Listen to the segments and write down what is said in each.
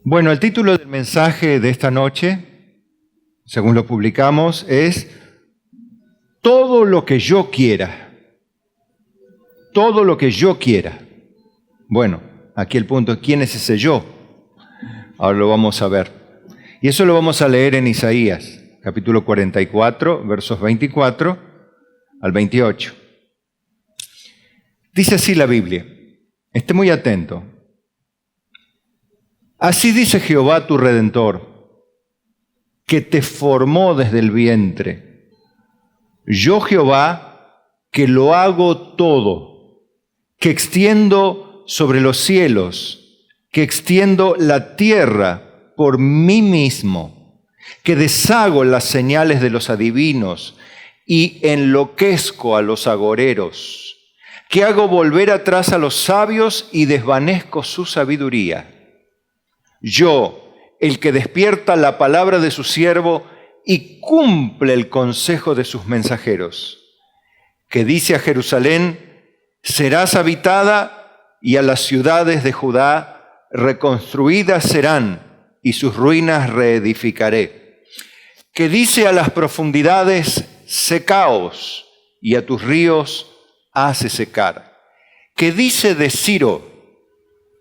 Bueno, el título del mensaje de esta noche, según lo publicamos, es Todo lo que yo quiera. Todo lo que yo quiera. Bueno, aquí el punto es ¿quién es ese yo? Ahora lo vamos a ver. Y eso lo vamos a leer en Isaías, capítulo 44, versos 24 al 28. Dice así la Biblia. Esté muy atento. Así dice Jehová tu Redentor, que te formó desde el vientre. Yo Jehová, que lo hago todo, que extiendo sobre los cielos, que extiendo la tierra por mí mismo, que deshago las señales de los adivinos y enloquezco a los agoreros, que hago volver atrás a los sabios y desvanezco su sabiduría. Yo, el que despierta la palabra de su siervo y cumple el consejo de sus mensajeros, que dice a Jerusalén, serás habitada, y a las ciudades de Judá reconstruidas serán, y sus ruinas reedificaré. Que dice a las profundidades, secaos, y a tus ríos hace secar. Que dice de Ciro,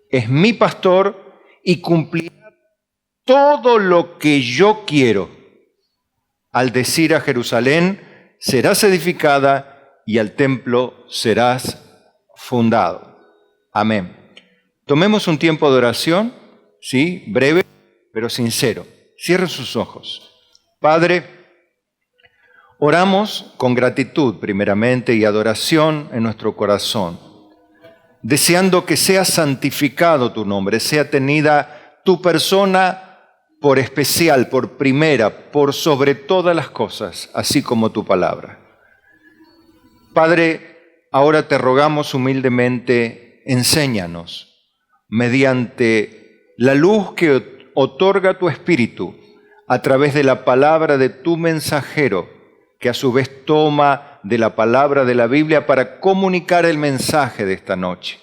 es mi pastor, y cumplirá todo lo que yo quiero. Al decir a Jerusalén, serás edificada y al templo serás fundado. Amén. Tomemos un tiempo de oración, sí, breve, pero sincero. Cierren sus ojos. Padre, oramos con gratitud primeramente y adoración en nuestro corazón, deseando que sea santificado tu nombre, sea tenida tu persona por especial, por primera, por sobre todas las cosas, así como tu palabra. Padre, ahora te rogamos humildemente, enséñanos, mediante la luz que otorga tu Espíritu, a través de la palabra de tu mensajero, que a su vez toma de la palabra de la Biblia para comunicar el mensaje de esta noche.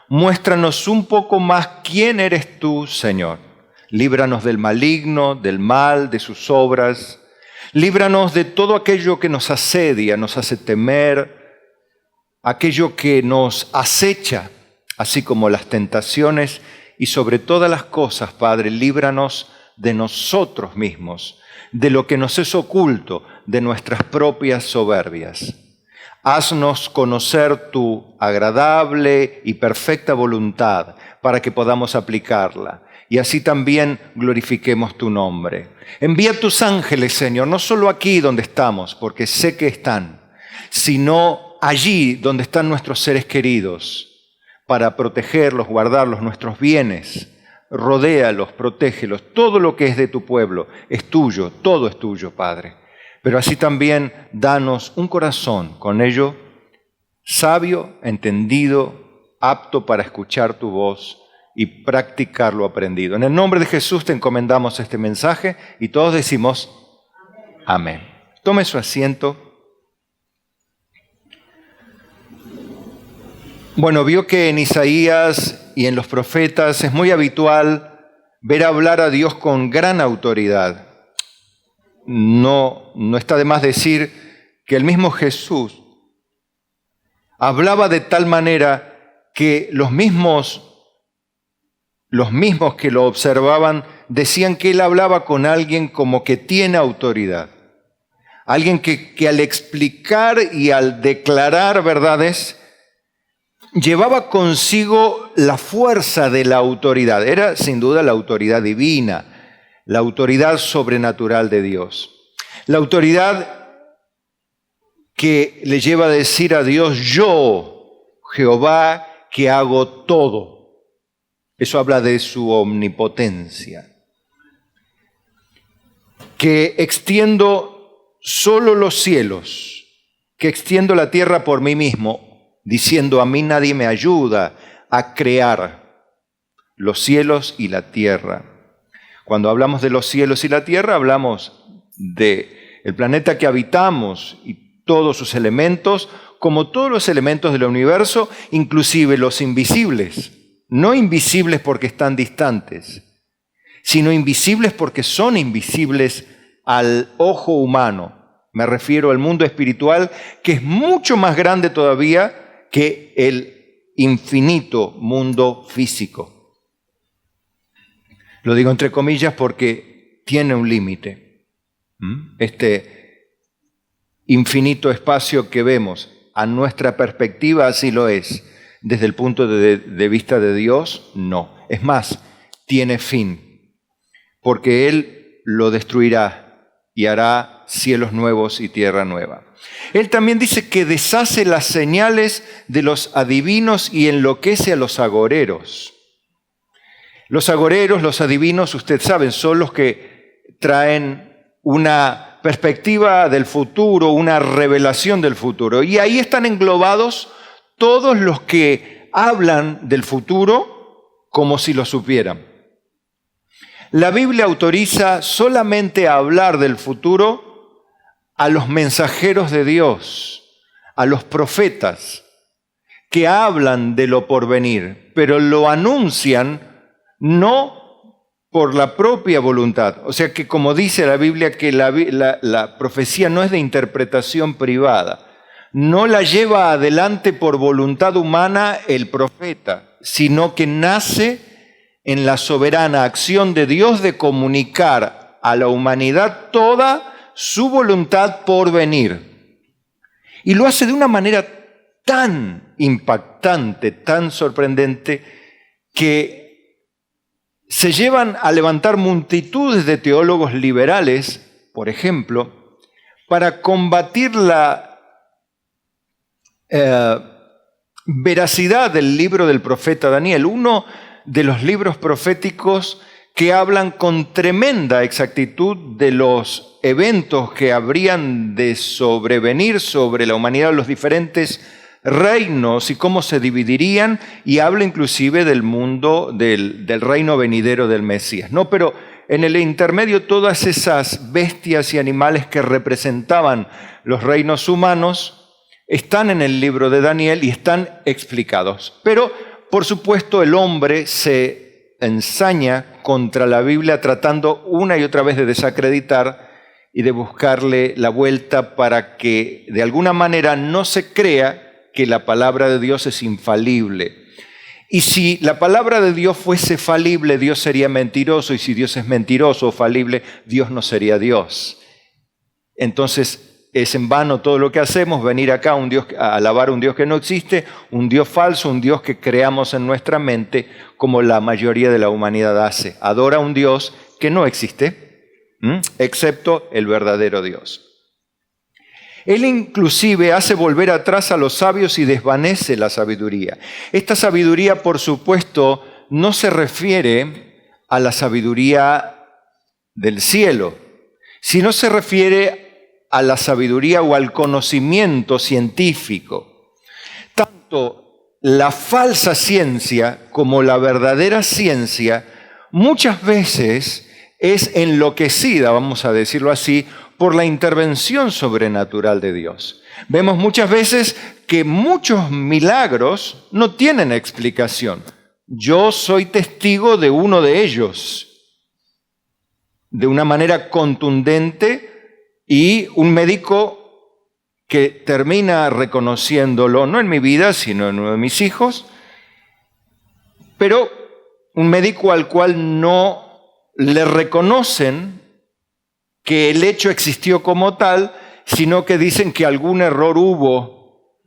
Muéstranos un poco más quién eres tú, Señor. Líbranos del maligno, del mal, de sus obras. Líbranos de todo aquello que nos asedia, nos hace temer, aquello que nos acecha, así como las tentaciones. Y sobre todas las cosas, Padre, líbranos de nosotros mismos, de lo que nos es oculto, de nuestras propias soberbias. Haznos conocer tu agradable y perfecta voluntad para que podamos aplicarla y así también glorifiquemos tu nombre. Envía tus ángeles, Señor, no solo aquí donde estamos, porque sé que están, sino allí donde están nuestros seres queridos, para protegerlos, guardarlos, nuestros bienes. Rodéalos, protégelos. Todo lo que es de tu pueblo es tuyo, todo es tuyo, Padre. Pero así también danos un corazón con ello sabio, entendido, apto para escuchar tu voz y practicar lo aprendido. En el nombre de Jesús te encomendamos este mensaje y todos decimos amén. Tome su asiento. Bueno, vio que en Isaías y en los profetas es muy habitual ver hablar a Dios con gran autoridad. No está de más decir que el mismo Jesús hablaba de tal manera que los mismos que lo observaban decían que él hablaba con alguien como que tiene autoridad. Alguien que al explicar y al declarar verdades llevaba consigo la fuerza de la autoridad. Era sin duda la autoridad divina, la autoridad sobrenatural de Dios. La autoridad que le lleva a decir a Dios, yo, Jehová, que hago todo. Eso habla de su omnipotencia. Que extiendo solo los cielos, que extiendo la tierra por mí mismo, diciendo a mí nadie me ayuda a crear los cielos y la tierra. Cuando hablamos de los cielos y la tierra, hablamos del planeta que habitamos y todos sus elementos, como todos los elementos del universo, inclusive los invisibles. No invisibles porque están distantes, sino invisibles porque son invisibles al ojo humano. Me refiero al mundo espiritual, que es mucho más grande todavía que el infinito mundo físico. Lo digo entre comillas porque tiene un límite. Este infinito espacio que vemos, a nuestra perspectiva así lo es. Desde el punto de vista de Dios, no. Es más, tiene fin, porque Él lo destruirá y hará cielos nuevos y tierra nueva. Él también dice que deshace las señales de los adivinos y enloquece a los agoreros. Los agoreros, los adivinos, ustedes saben, son los que traen una perspectiva del futuro, una revelación del futuro. Y ahí están englobados todos los que hablan del futuro como si lo supieran. La Biblia autoriza solamente a hablar del futuro a los mensajeros de Dios, a los profetas, que hablan de lo porvenir, pero lo anuncian no por la propia voluntad. O sea que, como dice la Biblia, que la profecía no es de interpretación privada. No la lleva adelante por voluntad humana el profeta, sino que nace en la soberana acción de Dios de comunicar a la humanidad toda su voluntad por venir. Y lo hace de una manera tan impactante, tan sorprendente, que se llevan a levantar multitudes de teólogos liberales, por ejemplo, para combatir la veracidad del libro del profeta Daniel, uno de los libros proféticos que hablan con tremenda exactitud de los eventos que habrían de sobrevenir sobre la humanidad, los diferentes reinos y cómo se dividirían, y habla inclusive del mundo, del reino venidero del Mesías, ¿no? Pero en el intermedio todas esas bestias y animales que representaban los reinos humanos están en el libro de Daniel y están explicados. Pero, por supuesto, el hombre se ensaña contra la Biblia tratando una y otra vez de desacreditar y de buscarle la vuelta para que de alguna manera no se crea que la palabra de Dios es infalible. Y si la palabra de Dios fuese falible, Dios sería mentiroso, y si Dios es mentiroso o falible, Dios no sería Dios. Entonces, es en vano todo lo que hacemos, venir acá a alabar a un Dios que no existe, un Dios falso, un Dios que creamos en nuestra mente, como la mayoría de la humanidad hace. Adora a un Dios que no existe, excepto el verdadero Dios. Él inclusive hace volver atrás a los sabios y desvanece la sabiduría. Esta sabiduría, por supuesto, no se refiere a la sabiduría del cielo, sino se refiere a la sabiduría o al conocimiento científico. Tanto la falsa ciencia como la verdadera ciencia muchas veces es enloquecida, vamos a decirlo así, por la intervención sobrenatural de Dios. Vemos muchas veces que muchos milagros no tienen explicación. Yo soy testigo de uno de ellos, de una manera contundente, y un médico que termina reconociéndolo, no en mi vida, sino en uno de mis hijos, pero un médico al cual no le reconocen que el hecho existió como tal, sino que dicen que algún error hubo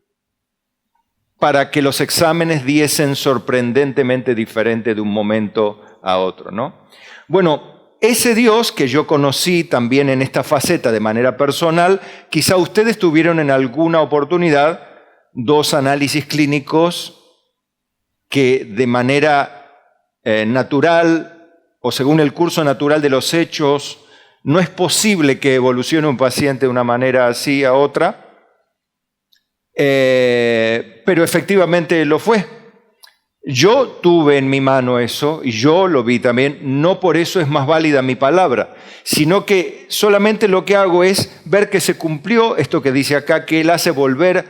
para que los exámenes diesen sorprendentemente diferente de un momento a otro, ¿no? Bueno, ese Dios que yo conocí también en esta faceta de manera personal, quizá ustedes tuvieron en alguna oportunidad 2 análisis clínicos que de manera natural o según el curso natural de los hechos, no es posible que evolucione un paciente de una manera así a otra, pero efectivamente lo fue. Yo tuve en mi mano eso y yo lo vi también, no por eso es más válida mi palabra, sino que solamente lo que hago es ver que se cumplió esto que dice acá, que Él hace volver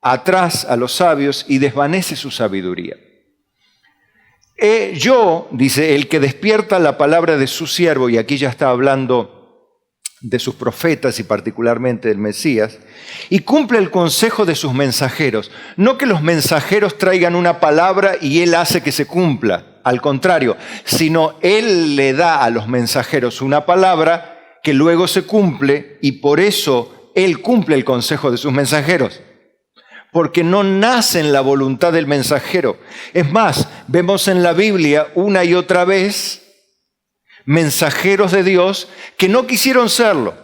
atrás a los sabios y desvanece su sabiduría. Yo, dice, el que despierta la palabra de su siervo, y aquí ya está hablando de sus profetas y particularmente del Mesías, y cumple el consejo de sus mensajeros. No que los mensajeros traigan una palabra y él hace que se cumpla, al contrario, sino él le da a los mensajeros una palabra que luego se cumple y por eso él cumple el consejo de sus mensajeros. Porque no nace en la voluntad del mensajero. Es más, vemos en la Biblia una y otra vez mensajeros de Dios que no quisieron serlo.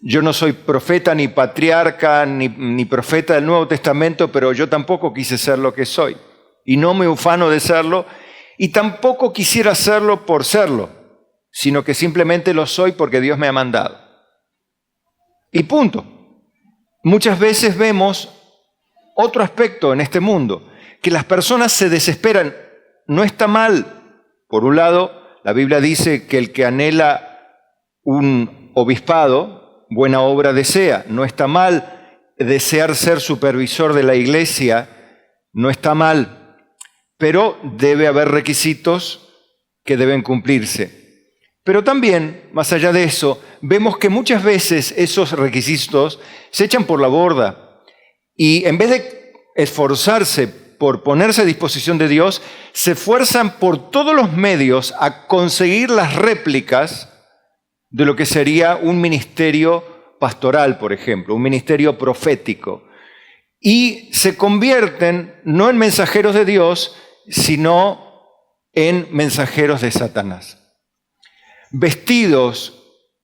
Yo no soy profeta ni patriarca ni profeta del Nuevo Testamento, pero yo tampoco quise ser lo que soy. Y no me ufano de serlo, y tampoco quisiera serlo por serlo, sino que simplemente lo soy porque Dios me ha mandado. Y punto. Muchas veces vemos otro aspecto en este mundo, que las personas se desesperan. No está mal. Por un lado, la Biblia dice que el que anhela un obispado, buena obra desea. No está mal desear ser supervisor de la iglesia, no está mal, pero debe haber requisitos que deben cumplirse. Pero también, más allá de eso, vemos que muchas veces esos requisitos se echan por la borda y en vez de esforzarse por ponerse a disposición de Dios, se esfuerzan por todos los medios a conseguir las réplicas de lo que sería un ministerio pastoral, por ejemplo, un ministerio profético. Y se convierten no en mensajeros de Dios, sino en mensajeros de Satanás. Vestidos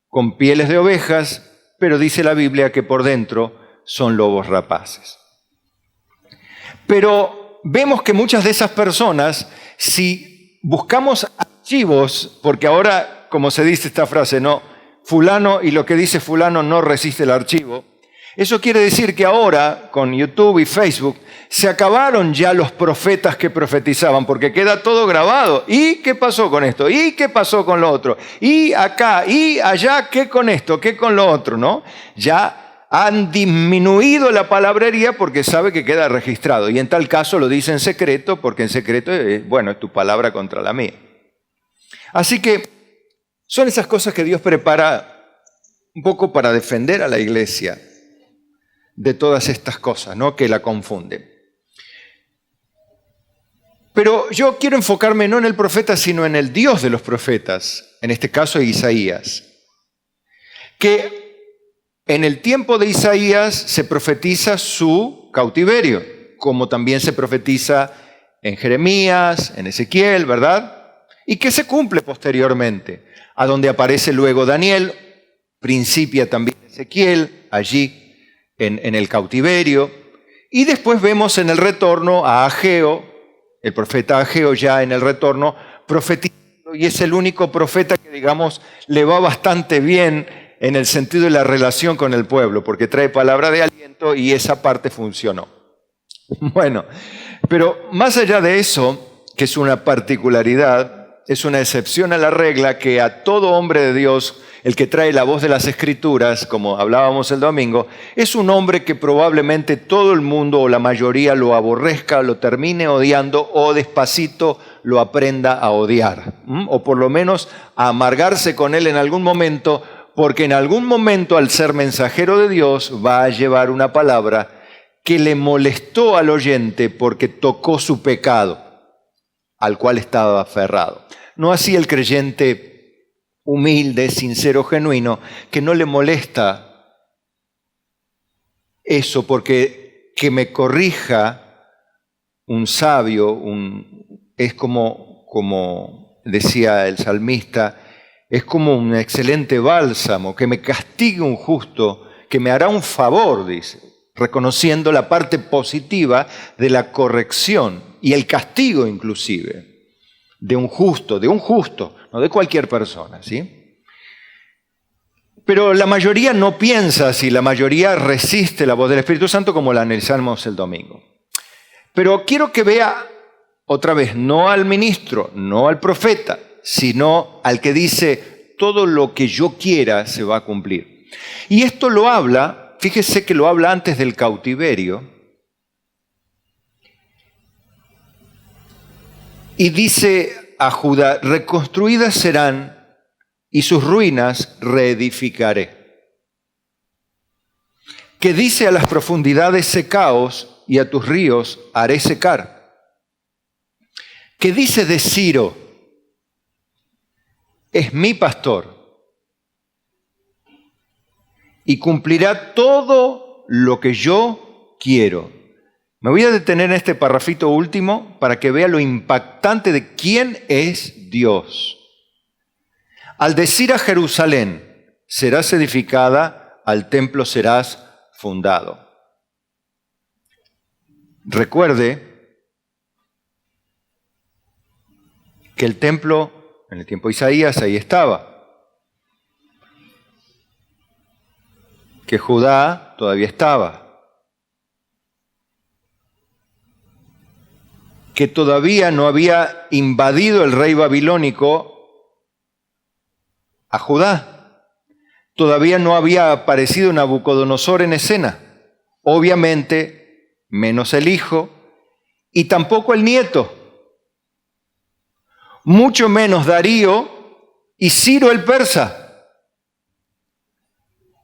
con pieles de ovejas, pero dice la Biblia que por dentro son lobos rapaces. Pero vemos que muchas de esas personas, si buscamos archivos, porque ahora, como se dice esta frase, no, fulano y lo que dice fulano no resiste el archivo, eso quiere decir que ahora, con YouTube y Facebook, se acabaron ya los profetas que profetizaban, porque queda todo grabado. ¿Y qué pasó con esto? ¿Y qué pasó con lo otro? ¿Y acá? ¿Y allá? ¿Qué con esto? ¿Qué con lo otro? ¿No? Ya han disminuido la palabrería porque sabe que queda registrado. Y en tal caso lo dice en secreto, porque en secreto, es tu palabra contra la mía. Así que son esas cosas que Dios prepara un poco para defender a la iglesia de todas estas cosas, ¿no?, que la confunden. Pero yo quiero enfocarme no en el profeta, sino en el Dios de los profetas, en este caso Isaías, que en el tiempo de Isaías se profetiza su cautiverio, como también se profetiza en Jeremías, en Ezequiel, ¿verdad? Y que se cumple posteriormente, a donde aparece luego Daniel, principia también Ezequiel, allí en el cautiverio, y después vemos en el retorno a Ageo, el profeta Ageo ya en el retorno, profetizando, y es el único profeta que, digamos, le va bastante bien en el sentido de la relación con el pueblo, porque trae palabra de aliento y esa parte funcionó. Bueno, pero más allá de eso, que es una particularidad, es una excepción a la regla que a todo hombre de Dios, el que trae la voz de las Escrituras, como hablábamos el domingo, es un hombre que probablemente todo el mundo o la mayoría lo aborrezca, lo termine odiando o despacito lo aprenda a odiar, o por lo menos a amargarse con él en algún momento, porque en algún momento, al ser mensajero de Dios, va a llevar una palabra que le molestó al oyente porque tocó su pecado, al cual estaba aferrado. No así el creyente humilde, sincero, genuino, que no le molesta eso, porque que me corrija un sabio, es como decía el salmista, es como un excelente bálsamo, que me castigue un justo, que me hará un favor, dice, reconociendo la parte positiva de la corrección y el castigo inclusive de un justo, no de cualquier persona, ¿sí? Pero la mayoría no piensa así, la mayoría resiste la voz del Espíritu Santo como la analizamos el domingo. Pero quiero que vea otra vez, no al ministro, no al profeta, sino al que dice, todo lo que yo quiera se va a cumplir. Y esto lo habla, fíjese que lo habla antes del cautiverio, y dice a Judá, reconstruidas serán y sus ruinas reedificaré. Que dice a las profundidades secaos y a tus ríos haré secar. Que dice de Ciro, es mi pastor y cumplirá todo lo que yo quiero. Me voy a detener en este parrafito último para que vea lo impactante de quién es Dios. Al decir a Jerusalén, serás edificada, al templo serás fundado. Recuerde que el templo, en el tiempo de Isaías, ahí estaba. Que Judá todavía estaba. Que todavía no había invadido el rey babilónico a Judá. Todavía no había aparecido Nabucodonosor en escena. Obviamente, menos el hijo y tampoco el nieto. Mucho menos Darío y Ciro el persa.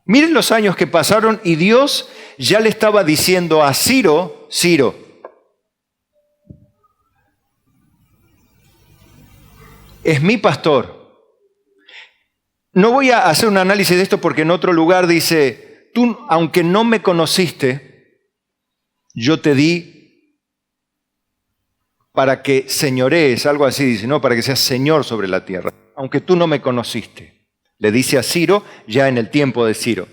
Miren los años que pasaron y Dios ya le estaba diciendo a Ciro, Ciro, es mi pastor. No voy a hacer un análisis de esto porque en otro lugar dice, tú, aunque no me conociste, yo te di para que señorees, algo así dice, no, para que seas señor sobre la tierra, aunque tú no me conociste. Le dice a Ciro, ya en el tiempo de Ciro.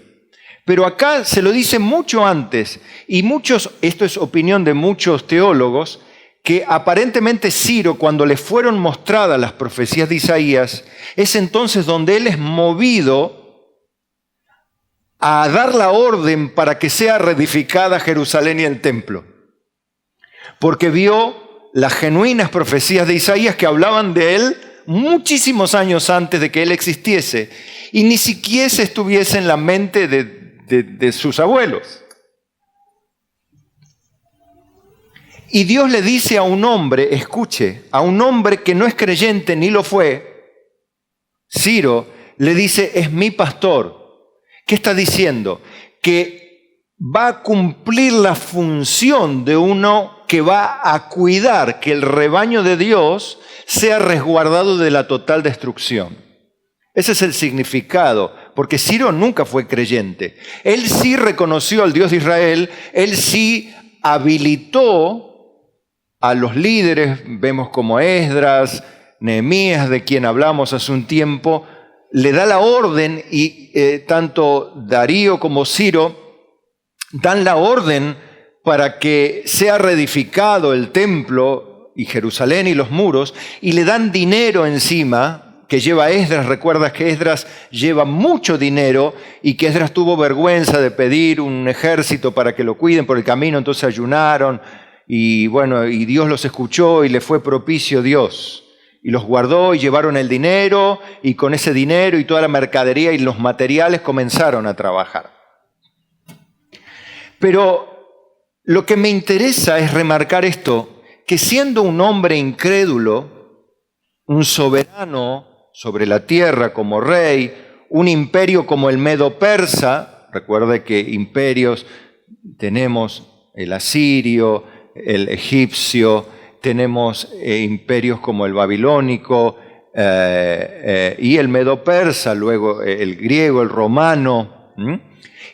Pero acá se lo dice mucho antes, y muchos, esto es opinión de muchos teólogos, que aparentemente Ciro, cuando le fueron mostradas las profecías de Isaías, es entonces donde él es movido a dar la orden para que sea reedificada Jerusalén y el templo. Porque vio las genuinas profecías de Isaías que hablaban de él muchísimos años antes de que él existiese y ni siquiera estuviese en la mente de sus abuelos. Y Dios le dice a un hombre, escuche, a un hombre que no es creyente ni lo fue, Ciro, le dice, es mi pastor. ¿Qué está diciendo? Que va a cumplir la función de uno que va a cuidar que el rebaño de Dios sea resguardado de la total destrucción. Ese es el significado, porque Ciro nunca fue creyente. Él sí reconoció al Dios de Israel, él sí habilitó a los líderes, vemos como Esdras, Nehemías, de quien hablamos hace un tiempo, le da la orden y tanto Darío como Ciro dan la orden para que sea reedificado el templo y Jerusalén y los muros, y le dan dinero encima, que lleva Esdras. Recuerdas que Esdras lleva mucho dinero y que Esdras tuvo vergüenza de pedir un ejército para que lo cuiden por el camino, entonces ayunaron. Y bueno, y Dios los escuchó y le fue propicio Dios. Y los guardó y llevaron el dinero y con ese dinero y toda la mercadería y los materiales comenzaron a trabajar. Pero lo que me interesa es remarcar esto, que siendo un hombre incrédulo, un soberano sobre la tierra como rey, un imperio como el Medo-Persa, recuerde que imperios tenemos el asirio, el egipcio, tenemos imperios como el babilónico y el medo-persa, luego el griego, el romano,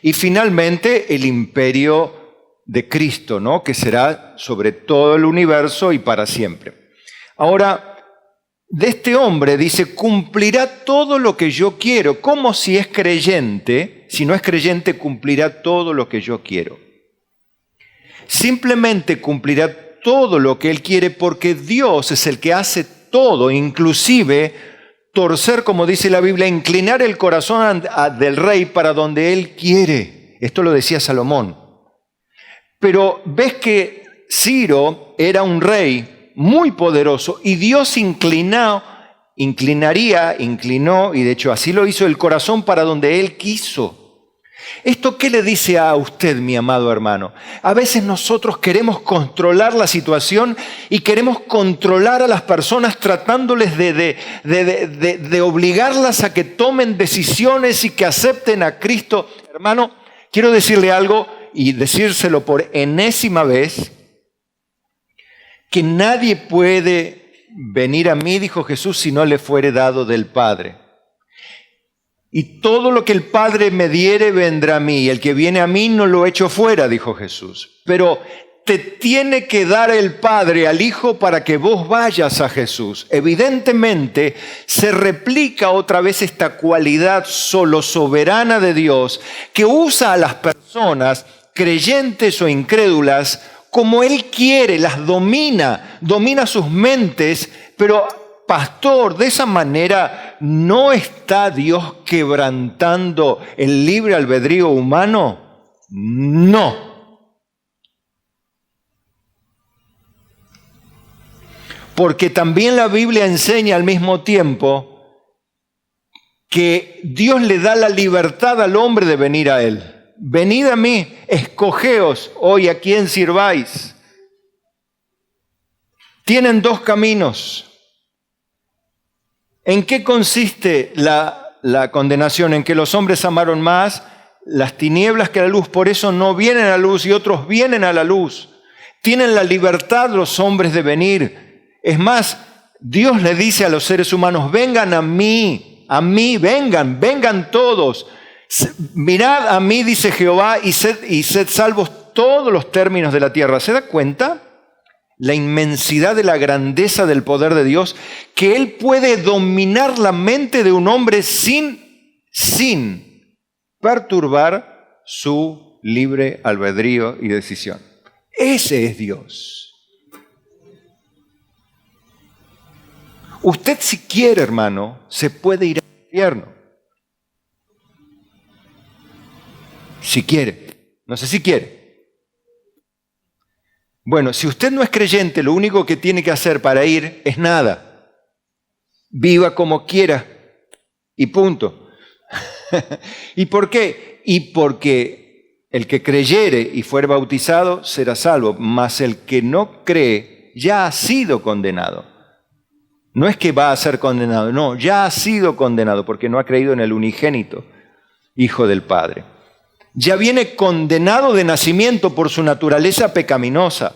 y finalmente el imperio de Cristo, ¿no? Que será sobre todo el universo y para siempre. Ahora, de este hombre dice, cumplirá todo lo que yo quiero, como si es creyente, si no es creyente cumplirá todo lo que yo quiero. Simplemente cumplirá todo lo que Él quiere porque Dios es el que hace todo, inclusive torcer, como dice la Biblia, inclinar el corazón del rey para donde Él quiere. Esto lo decía Salomón. Pero ves que Ciro era un rey muy poderoso y Dios inclinó, y de hecho así lo hizo, el corazón para donde Él quiso. ¿Esto qué le dice a usted, mi amado hermano? A veces nosotros queremos controlar la situación y queremos controlar a las personas tratándoles de obligarlas a que tomen decisiones y que acepten a Cristo. Hermano, quiero decirle algo y decírselo por enésima vez, que nadie puede venir a mí, dijo Jesús, si no le fuere dado del Padre. Y todo lo que el Padre me diere vendrá a mí, y el que viene a mí no lo echo fuera, dijo Jesús. Pero te tiene que dar el Padre al Hijo para que vos vayas a Jesús. Evidentemente se replica otra vez esta cualidad solo soberana de Dios, que usa a las personas, creyentes o incrédulas, como Él quiere, las domina sus mentes, pero pastor, de esa manera ¿no está Dios quebrantando el libre albedrío humano? No. Porque también la Biblia enseña al mismo tiempo que Dios le da la libertad al hombre de venir a Él. Venid a mí, escogeos hoy a quién sirváis. Tienen dos caminos. ¿En qué consiste la condenación? En que los hombres amaron más las tinieblas que la luz, por eso no vienen a la luz y otros vienen a la luz. Tienen la libertad los hombres de venir. Es más, Dios le dice a los seres humanos, vengan a mí, vengan todos. Mirad a mí, dice Jehová, y sed salvos todos los términos de la tierra. ¿Se da cuenta? La inmensidad de la grandeza del poder de Dios, que Él puede dominar la mente de un hombre sin perturbar su libre albedrío y decisión. Ese es Dios. Usted, si quiere, hermano, se puede ir al infierno. Si quiere. No sé si quiere. Bueno, si usted no es creyente, lo único que tiene que hacer para ir es nada. Viva como quiera y punto. ¿Y por qué? Y porque el que creyere y fuere bautizado será salvo, mas el que no cree ya ha sido condenado. No es que va a ser condenado, no, ya ha sido condenado porque no ha creído en el unigénito Hijo del Padre. Ya viene condenado de nacimiento por su naturaleza pecaminosa.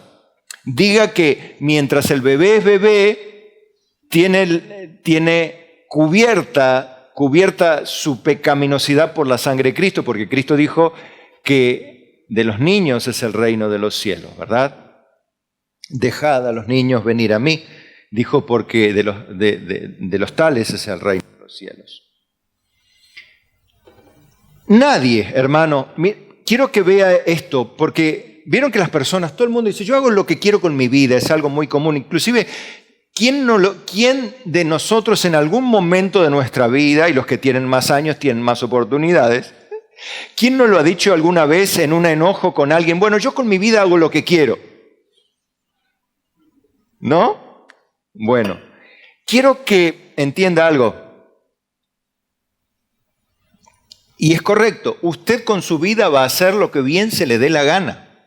Diga que mientras el bebé es bebé, tiene cubierta su pecaminosidad por la sangre de Cristo, porque Cristo dijo que de los niños es el reino de los cielos, ¿verdad? Dejad a los niños venir a mí, dijo, porque de los tales es el reino de los cielos. Nadie, hermano, quiero que vea esto, porque vieron que las personas, todo el mundo dice, yo hago lo que quiero con mi vida, es algo muy común. Inclusive, ¿quién de nosotros en algún momento de nuestra vida, y los que tienen más años tienen más oportunidades, quién no lo ha dicho alguna vez en un enojo con alguien? Bueno, yo con mi vida hago lo que quiero. ¿No? Bueno, quiero que entienda algo. Y es correcto, usted con su vida va a hacer lo que bien se le dé la gana.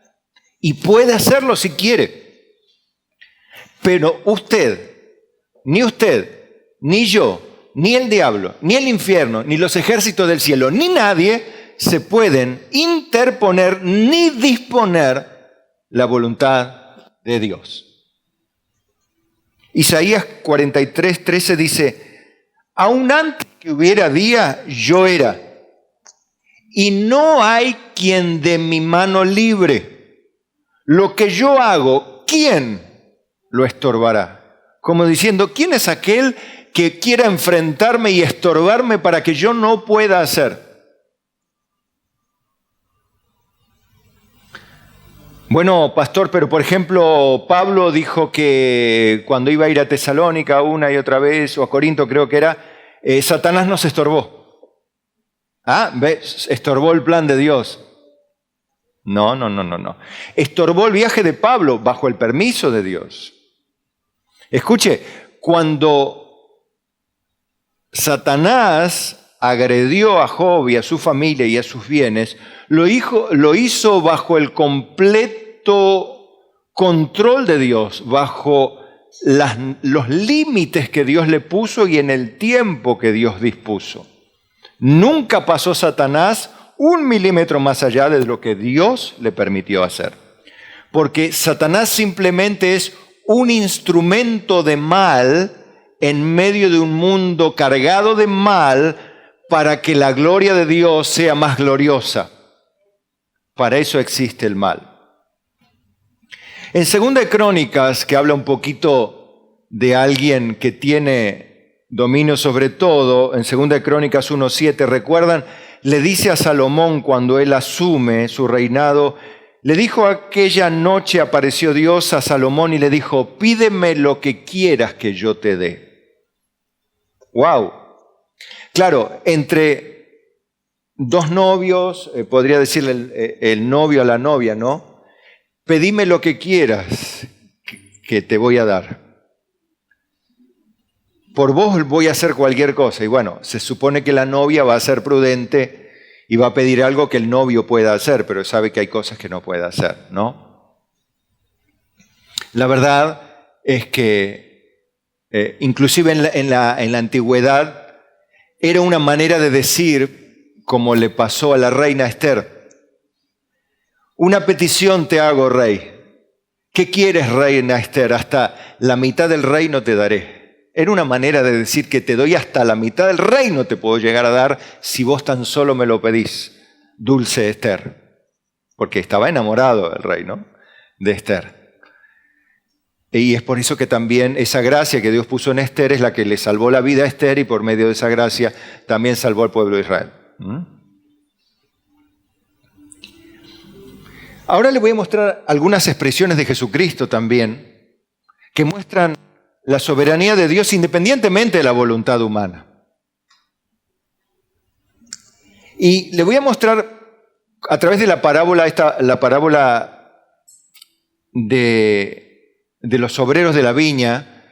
Y puede hacerlo si quiere. Pero usted, ni yo, ni el diablo, ni el infierno, ni los ejércitos del cielo, ni nadie se pueden interponer ni disponer la voluntad de Dios. Isaías 43:13 dice, aún antes que hubiera día, yo era. Y no hay quien de mi mano libre. Lo que yo hago, ¿quién lo estorbará? Como diciendo, ¿quién es aquel que quiera enfrentarme y estorbarme para que yo no pueda hacer? Bueno, pastor, pero por ejemplo, Pablo dijo que cuando iba a ir a Tesalónica una y otra vez, o a Corinto creo que era, Satanás nos estorbó. ¿Ves? Estorbó el plan de Dios. No. Estorbó el viaje de Pablo bajo el permiso de Dios. Escuche, cuando Satanás agredió a Job y a su familia y a sus bienes, lo hizo bajo el completo control de Dios, bajo los límites que Dios le puso y en el tiempo que Dios dispuso. Nunca pasó Satanás 1 milímetro más allá de lo que Dios le permitió hacer. Porque Satanás simplemente es un instrumento de mal en medio de un mundo cargado de mal para que la gloria de Dios sea más gloriosa. Para eso existe el mal. En 2 de Crónicas, que habla un poquito de alguien que tiene dominio sobre todo, en 2 de Crónicas 1:7, ¿recuerdan? Le dice a Salomón cuando él asume su reinado, le dijo aquella noche apareció Dios a Salomón y le dijo, pídeme lo que quieras que yo te dé. ¡Wow! Claro, entre dos novios, podría decirle el novio a la novia, ¿no? Pedime lo que quieras que te voy a dar. Por vos voy a hacer cualquier cosa. Y bueno, se supone que la novia va a ser prudente y va a pedir algo que el novio pueda hacer, pero sabe que hay cosas que no puede hacer, ¿no? La verdad es que inclusive en la antigüedad era una manera de decir, como le pasó a la reina Esther, una petición te hago, rey. ¿Qué quieres, reina Esther? Hasta la mitad del reino te daré. Era una manera de decir que te doy hasta la mitad del reino te puedo llegar a dar si vos tan solo me lo pedís, dulce Esther. Porque estaba enamorado del rey, ¿no? De Esther. Y es por eso que también esa gracia que Dios puso en Esther es la que le salvó la vida a Esther y por medio de esa gracia también salvó al pueblo de Israel. Ahora le voy a mostrar algunas expresiones de Jesucristo también que muestran la soberanía de Dios independientemente de la voluntad humana. Y le voy a mostrar a través de la parábola, la parábola de los obreros de la viña.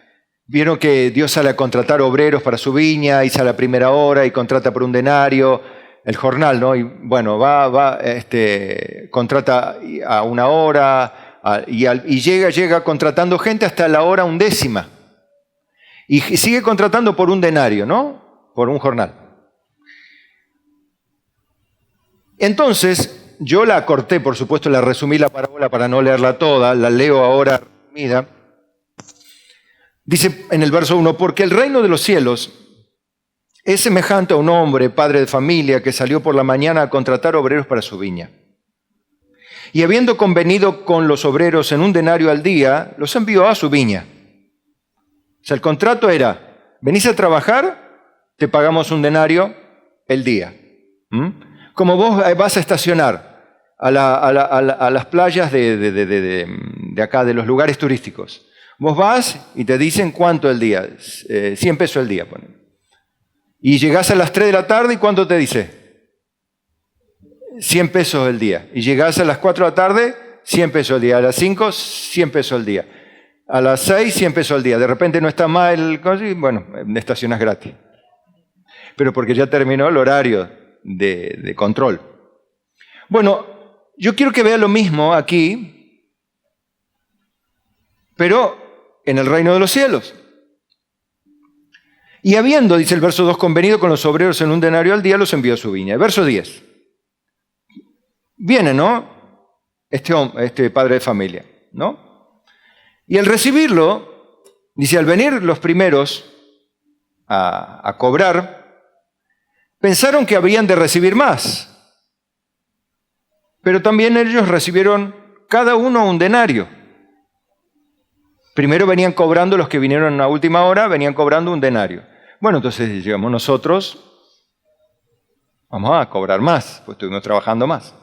Vieron que Dios sale a contratar obreros para su viña y sale a primera hora y contrata por un denario, el jornal, ¿no? Y bueno, contrata a una hora y llega contratando gente hasta la hora 1/10. Y sigue contratando por un denario, ¿no? Por un jornal. Entonces, yo la acorté, por supuesto, la resumí la parábola para no leerla toda, la leo ahora resumida. Dice en el verso 1, porque el reino de los cielos es semejante a un hombre, padre de familia, que salió por la mañana a contratar obreros para su viña. Y habiendo convenido con los obreros en un denario al día, los envió a su viña. O sea, el contrato era, venís a trabajar, te pagamos un denario el día. Como vos vas a estacionar a las playas de acá, de los lugares turísticos. Vos vas y te dicen cuánto el día, 100 pesos el día. Y llegás a las 3 de la tarde y ¿cuánto te dice? 100 pesos el día. Y llegás a las 4 de la tarde, 100 pesos el día. A las 5, 100 pesos el día. A las 6, 100 pesos al día. De repente no está mal, bueno, estacionas gratis. Pero porque ya terminó el horario de control. Bueno, yo quiero que vea lo mismo aquí, pero en el reino de los cielos. Y habiendo, dice el verso 2, convenido con los obreros en un denario al día, los envió a su viña. El verso 10. Viene, ¿no? Este padre de familia, ¿no? Y al recibirlo, dice, al venir los primeros a cobrar, pensaron que habrían de recibir más. Pero también ellos recibieron cada uno un denario. Primero venían cobrando los que vinieron a última hora, venían cobrando un denario. Bueno, entonces llegamos nosotros, vamos a cobrar más, pues estuvimos trabajando más.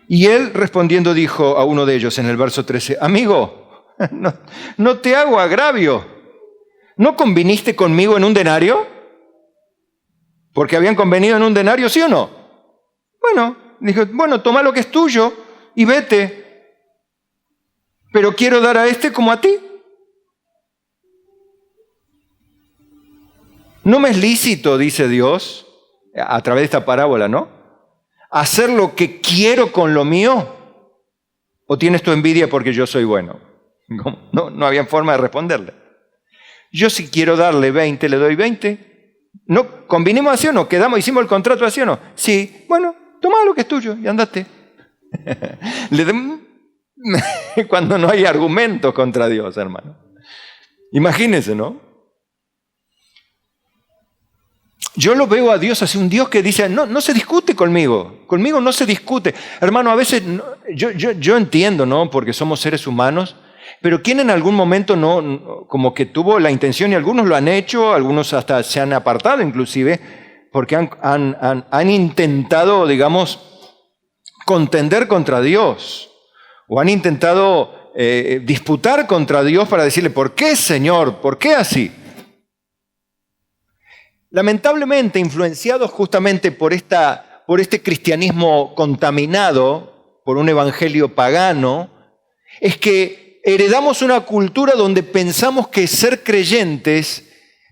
Y él respondiendo dijo a uno de ellos en el verso 13, amigo, no te hago agravio. ¿No conviniste conmigo en un denario? Porque habían convenido en un denario, ¿sí o no? Bueno, dijo, bueno, toma lo que es tuyo y vete. Pero quiero dar a este como a ti. No me es lícito, dice Dios, a través de esta parábola, ¿no? Hacer lo que quiero con lo mío. ¿O tienes tu envidia porque yo soy bueno? No había forma de responderle. Yo si quiero darle 20, le doy 20. ¿No? ¿Convinimos así o no? ¿Quedamos, hicimos el contrato así o no? Sí. Bueno, toma lo que es tuyo y andate. Cuando no hay argumentos contra Dios, hermano. Imagínense, ¿no? Yo lo veo a Dios así, un Dios que dice, no se discute conmigo no se discute. Hermano, a veces, yo entiendo, ¿no? Porque somos seres humanos, pero ¿quién en algún momento como que tuvo la intención, y algunos lo han hecho, algunos hasta se han apartado inclusive, porque han intentado, digamos, contender contra Dios, o han intentado disputar contra Dios para decirle, ¿por qué, Señor? ¿Por qué así? Lamentablemente, influenciados justamente por este cristianismo contaminado, por un evangelio pagano, es que heredamos una cultura donde pensamos que ser creyentes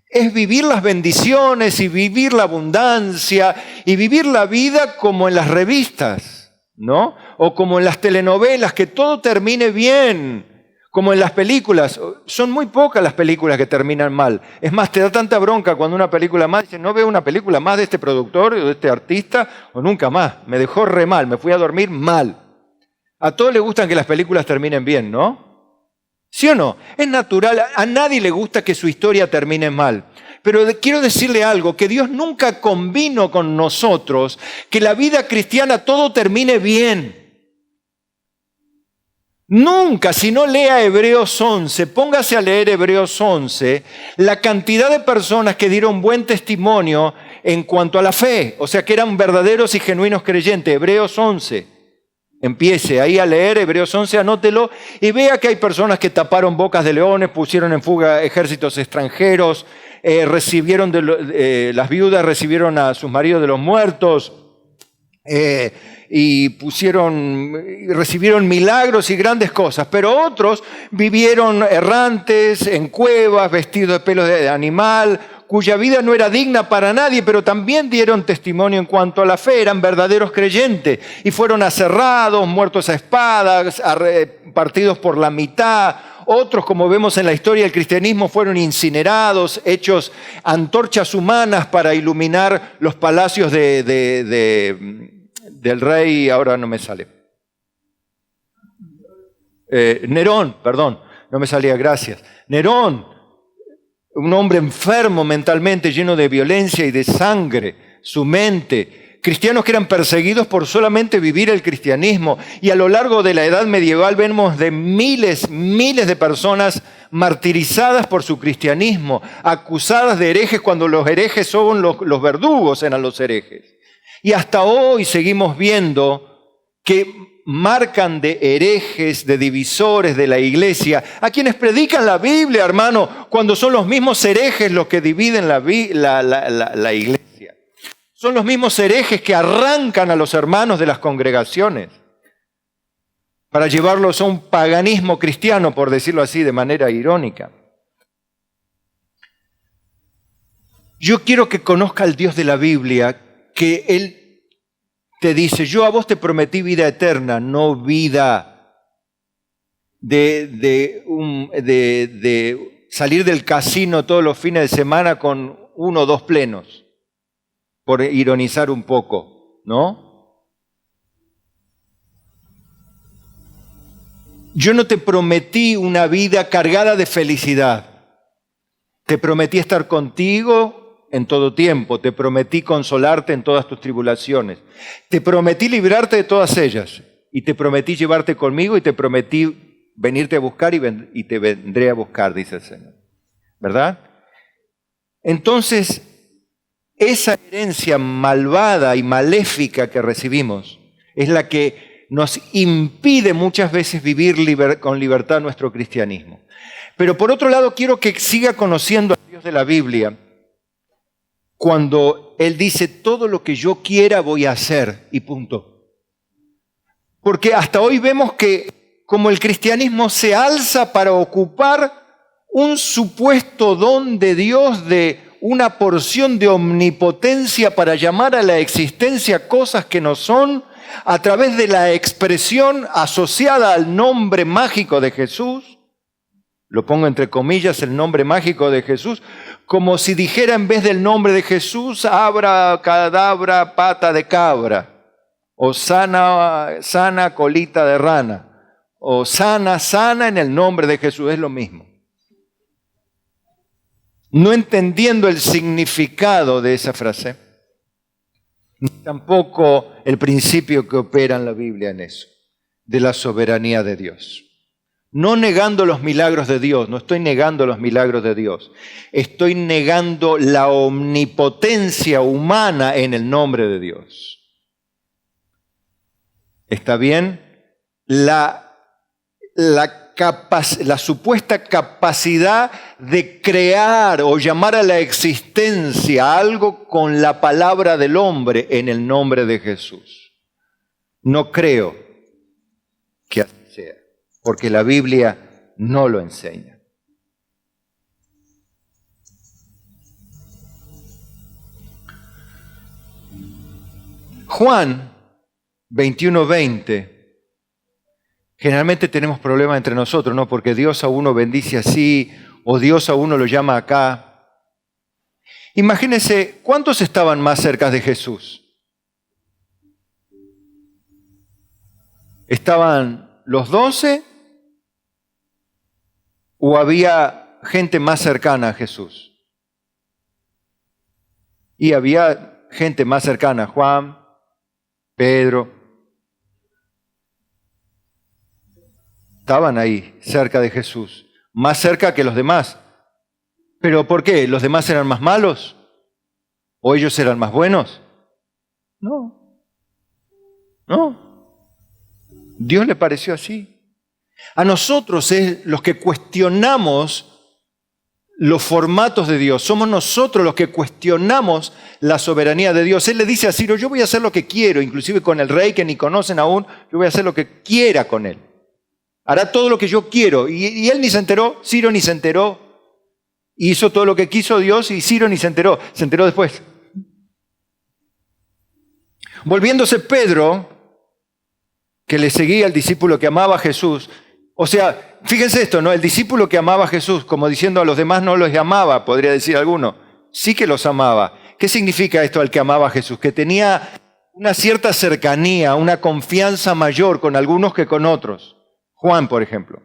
es vivir las bendiciones y vivir la abundancia y vivir la vida como en las revistas, ¿no? O como en las telenovelas, que todo termine bien. Como en las películas, son muy pocas las películas que terminan mal. Es más, te da tanta bronca cuando una película más, dice, no veo una película más de este productor o de este artista, o nunca más. Me dejó re mal, me fui a dormir mal. A todos les gustan que las películas terminen bien, ¿no? ¿Sí o no? Es natural, a nadie le gusta que su historia termine mal. Pero quiero decirle algo, que Dios nunca convino con nosotros que la vida cristiana todo termine bien. Nunca, si no lea Hebreos 11, póngase a leer Hebreos 11, la cantidad de personas que dieron buen testimonio en cuanto a la fe, o sea que eran verdaderos y genuinos creyentes. Hebreos 11, empiece ahí a leer Hebreos 11, anótelo y vea que hay personas que taparon bocas de leones, pusieron en fuga ejércitos extranjeros, las viudas recibieron a sus maridos de los muertos, y recibieron milagros y grandes cosas, pero otros vivieron errantes, en cuevas, vestidos de pelos de animal, cuya vida no era digna para nadie, pero también dieron testimonio en cuanto a la fe, eran verdaderos creyentes, y fueron aserrados, muertos a espadas, partidos por la mitad. Otros, como vemos en la historia del cristianismo, fueron incinerados, hechos antorchas humanas para iluminar los palacios del rey, ahora no me sale. Nerón, perdón, no me salía, gracias. Nerón, un hombre enfermo mentalmente, lleno de violencia y de sangre, su mente. Cristianos que eran perseguidos por solamente vivir el cristianismo. Y a lo largo de la edad medieval vemos de miles de personas martirizadas por su cristianismo, acusadas de herejes cuando los herejes son los verdugos, eran los herejes. Y hasta hoy seguimos viendo que marcan de herejes, de divisores de la iglesia, a quienes predican la Biblia, hermano, cuando son los mismos herejes los que dividen la iglesia. Son los mismos herejes que arrancan a los hermanos de las congregaciones para llevarlos a un paganismo cristiano, por decirlo así, de manera irónica. Yo quiero que conozca al Dios de la Biblia, que Él te dice, yo a vos te prometí vida eterna, no vida de salir del casino todos los fines de semana con 1 o 2 plenos, por ironizar un poco, ¿no? Yo no te prometí una vida cargada de felicidad, te prometí estar contigo en todo tiempo, te prometí consolarte en todas tus tribulaciones, te prometí librarte de todas ellas, y te prometí llevarte conmigo, y te prometí venirte a buscar y te vendré a buscar, dice el Señor. ¿Verdad? Entonces, esa herencia malvada y maléfica que recibimos es la que nos impide muchas veces vivir con libertad nuestro cristianismo. Pero por otro lado, quiero que siga conociendo al Dios de la Biblia, cuando Él dice, todo lo que yo quiera voy a hacer, y punto. Porque hasta hoy vemos que como el cristianismo se alza para ocupar un supuesto don de Dios de una porción de omnipotencia para llamar a la existencia cosas que no son a través de la expresión asociada al nombre mágico de Jesús. Lo pongo entre comillas, el nombre mágico de Jesús, como si dijera en vez del nombre de Jesús, abra cadabra, pata de cabra, o sana colita de rana, o sana en el nombre de Jesús, es lo mismo. No entendiendo el significado de esa frase, ni tampoco el principio que opera en la Biblia en eso, de la soberanía de Dios. No negando los milagros de Dios, no estoy negando los milagros de Dios, estoy negando la omnipotencia humana en el nombre de Dios. ¿Está bien? La supuesta capacidad de crear o llamar a la existencia algo con la palabra del hombre en el nombre de Jesús. No creo que así sea, porque la Biblia no lo enseña. Juan 21:20. Generalmente tenemos problemas entre nosotros, ¿no? Porque Dios a uno bendice así, o Dios a uno lo llama acá. Imagínense, ¿cuántos estaban más cerca de Jesús? ¿Estaban los 12? ¿O había gente más cercana a Jesús? Y había gente más cercana, Juan, Pedro. Estaban ahí, cerca de Jesús, más cerca que los demás. ¿Pero por qué? ¿Los demás eran más malos? ¿O ellos eran más buenos? No. Dios le pareció así. A nosotros es los que cuestionamos los formatos de Dios. Somos nosotros los que cuestionamos la soberanía de Dios. Él le dice a Ciro, yo voy a hacer lo que quiero, inclusive con el rey que ni conocen aún, yo voy a hacer lo que quiera con él. Hará todo lo que yo quiero. Y él ni se enteró, Ciro ni se enteró. Hizo todo lo que quiso Dios y Ciro ni se enteró después. Volviéndose Pedro, que le seguía al discípulo que amaba a Jesús. O sea, fíjense esto, ¿no? El discípulo que amaba a Jesús, como diciendo a los demás no los amaba, podría decir alguno. Sí que los amaba. ¿Qué significa esto al que amaba a Jesús? Que tenía una cierta cercanía, una confianza mayor con algunos que con otros. Juan, por ejemplo.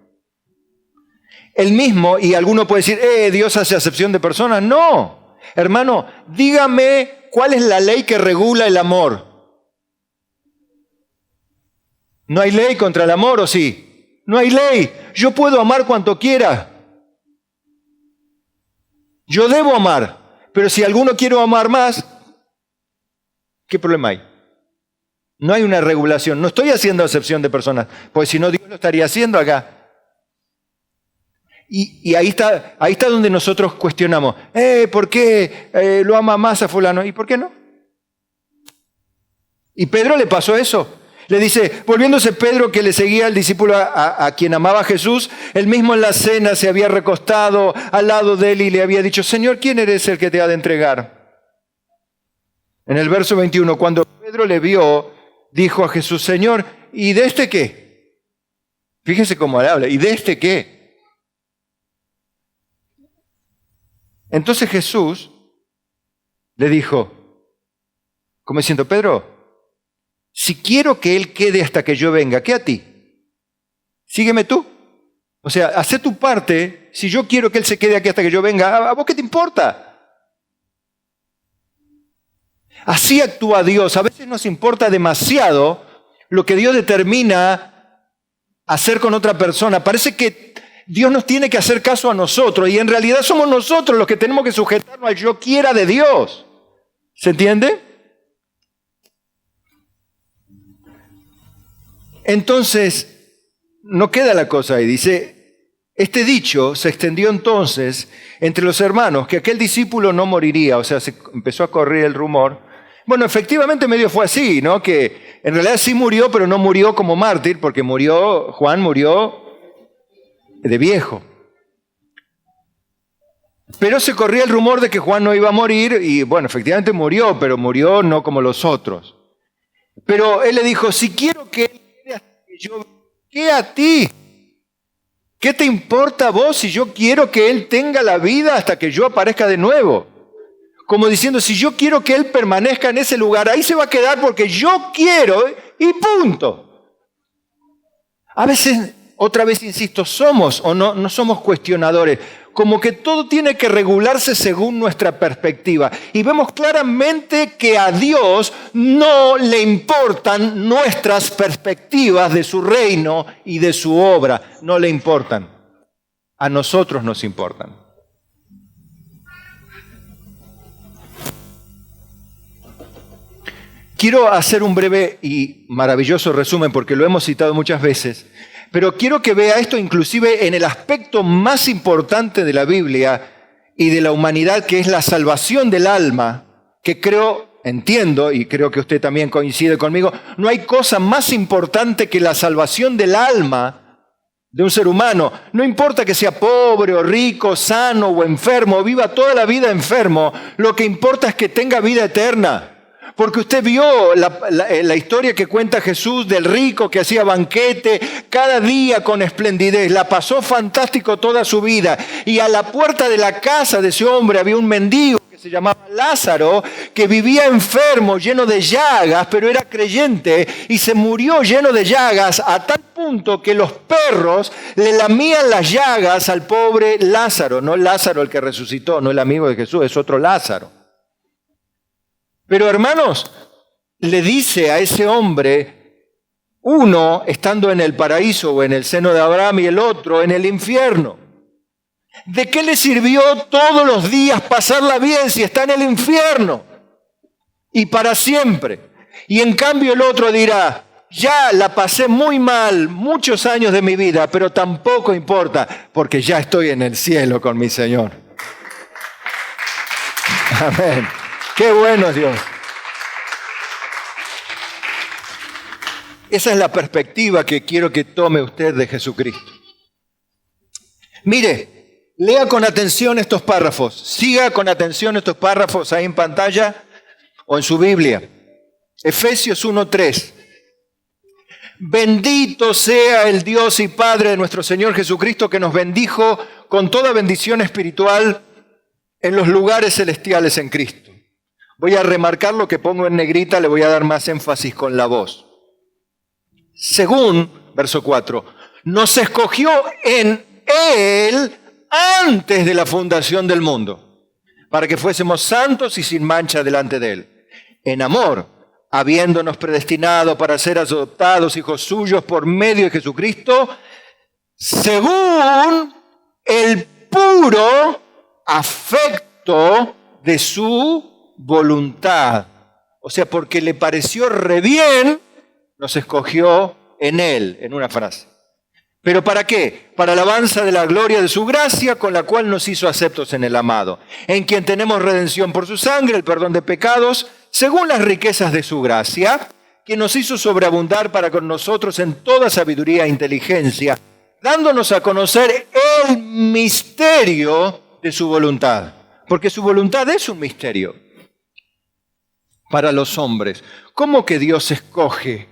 El mismo, y alguno puede decir, ¿Dios hace acepción de personas? No. Hermano, dígame cuál es la ley que regula el amor. ¿No hay ley contra el amor o sí? No hay ley. Yo puedo amar cuanto quiera. Yo debo amar. Pero si alguno quiere amar más, ¿qué problema hay? No hay una regulación. No estoy haciendo acepción de personas, porque si no Dios lo estaría haciendo acá. Y ahí está donde nosotros cuestionamos. ¿Por qué lo ama más a fulano? ¿Y por qué no? Y Pedro le pasó eso. Le dice, volviéndose Pedro que le seguía al discípulo a quien amaba a Jesús, él mismo en la cena se había recostado al lado de él y le había dicho, Señor, ¿quién eres el que te ha de entregar? En el verso 21, cuando Pedro le vio, dijo a Jesús, Señor, ¿y de este qué? Fíjese cómo le habla, ¿y de este qué? Entonces Jesús le dijo, como diciendo, Pedro, si quiero que él quede hasta que yo venga, ¿qué a ti? Sígueme tú. O sea, haz tu parte, si yo quiero que él se quede aquí hasta que yo venga, ¿a vos qué te importa? Así actúa Dios. A veces nos importa demasiado lo que Dios determina hacer con otra persona. Parece que Dios nos tiene que hacer caso a nosotros y en realidad somos nosotros los que tenemos que sujetarnos al yo quiera de Dios. ¿Se entiende? Entonces, no queda la cosa ahí. Dice, este dicho se extendió entonces entre los hermanos que aquel discípulo no moriría. O sea, se empezó a correr el rumor. Bueno, efectivamente medio fue así, ¿no? Que en realidad sí murió, pero no murió como mártir, porque Juan murió de viejo. Pero se corría el rumor de que Juan no iba a morir y bueno, efectivamente murió, pero murió no como los otros. Pero él le dijo, si quiero que él quede hasta que yo, ¿qué a ti? ¿Qué te importa a vos si yo quiero que él tenga la vida hasta que yo aparezca de nuevo? Como diciendo, si yo quiero que él permanezca en ese lugar, ahí se va a quedar porque yo quiero y punto. A veces, otra vez insisto, somos o no somos cuestionadores, como que todo tiene que regularse según nuestra perspectiva. Y vemos claramente que a Dios no le importan nuestras perspectivas de su reino y de su obra. No le importan. A nosotros nos importan. Quiero hacer un breve y maravilloso resumen porque lo hemos citado muchas veces. Pero quiero que vea esto inclusive en el aspecto más importante de la Biblia y de la humanidad, que es la salvación del alma, que entiendo, y creo que usted también coincide conmigo, no hay cosa más importante que la salvación del alma de un ser humano. No importa que sea pobre o rico, sano o enfermo, o viva toda la vida enfermo, lo que importa es que tenga vida eterna. Porque usted vio la historia que cuenta Jesús del rico que hacía banquete cada día con esplendidez. La pasó fantástico toda su vida. Y a la puerta de la casa de ese hombre había un mendigo que se llamaba Lázaro, que vivía enfermo, lleno de llagas, pero era creyente y se murió lleno de llagas a tal punto que los perros le lamían las llagas al pobre Lázaro. No Lázaro el que resucitó, no el amigo de Jesús, es otro Lázaro. Pero hermanos, le dice a ese hombre, uno estando en el paraíso o en el seno de Abraham y el otro en el infierno. ¿De qué le sirvió todos los días pasarla bien si está en el infierno? Y para siempre. Y en cambio el otro dirá, ya la pasé muy mal muchos años de mi vida, pero tampoco importa, porque ya estoy en el cielo con mi Señor. Amén. ¡Qué bueno Dios! Esa es la perspectiva que quiero que tome usted de Jesucristo. Mire, lea con atención estos párrafos. Siga con atención estos párrafos ahí en pantalla o en su Biblia. Efesios 1:3. Bendito sea el Dios y Padre de nuestro Señor Jesucristo, que nos bendijo con toda bendición espiritual en los lugares celestiales en Cristo. Voy a remarcar lo que pongo en negrita, le voy a dar más énfasis con la voz. Según, verso 4, nos escogió en Él antes de la fundación del mundo, para que fuésemos santos y sin mancha delante de Él. En amor, habiéndonos predestinado para ser adoptados hijos suyos por medio de Jesucristo, según el puro afecto de su voluntad. O sea, porque le pareció re bien, nos escogió en Él, en una frase. ¿Pero para qué? Para alabanza de la gloria de su gracia, con la cual nos hizo aceptos en el amado, en quien tenemos redención por su sangre, el perdón de pecados, según las riquezas de su gracia, que nos hizo sobreabundar para con nosotros en toda sabiduría e inteligencia, dándonos a conocer el misterio de su voluntad. Porque su voluntad es un misterio para los hombres. ¿Cómo que Dios escoge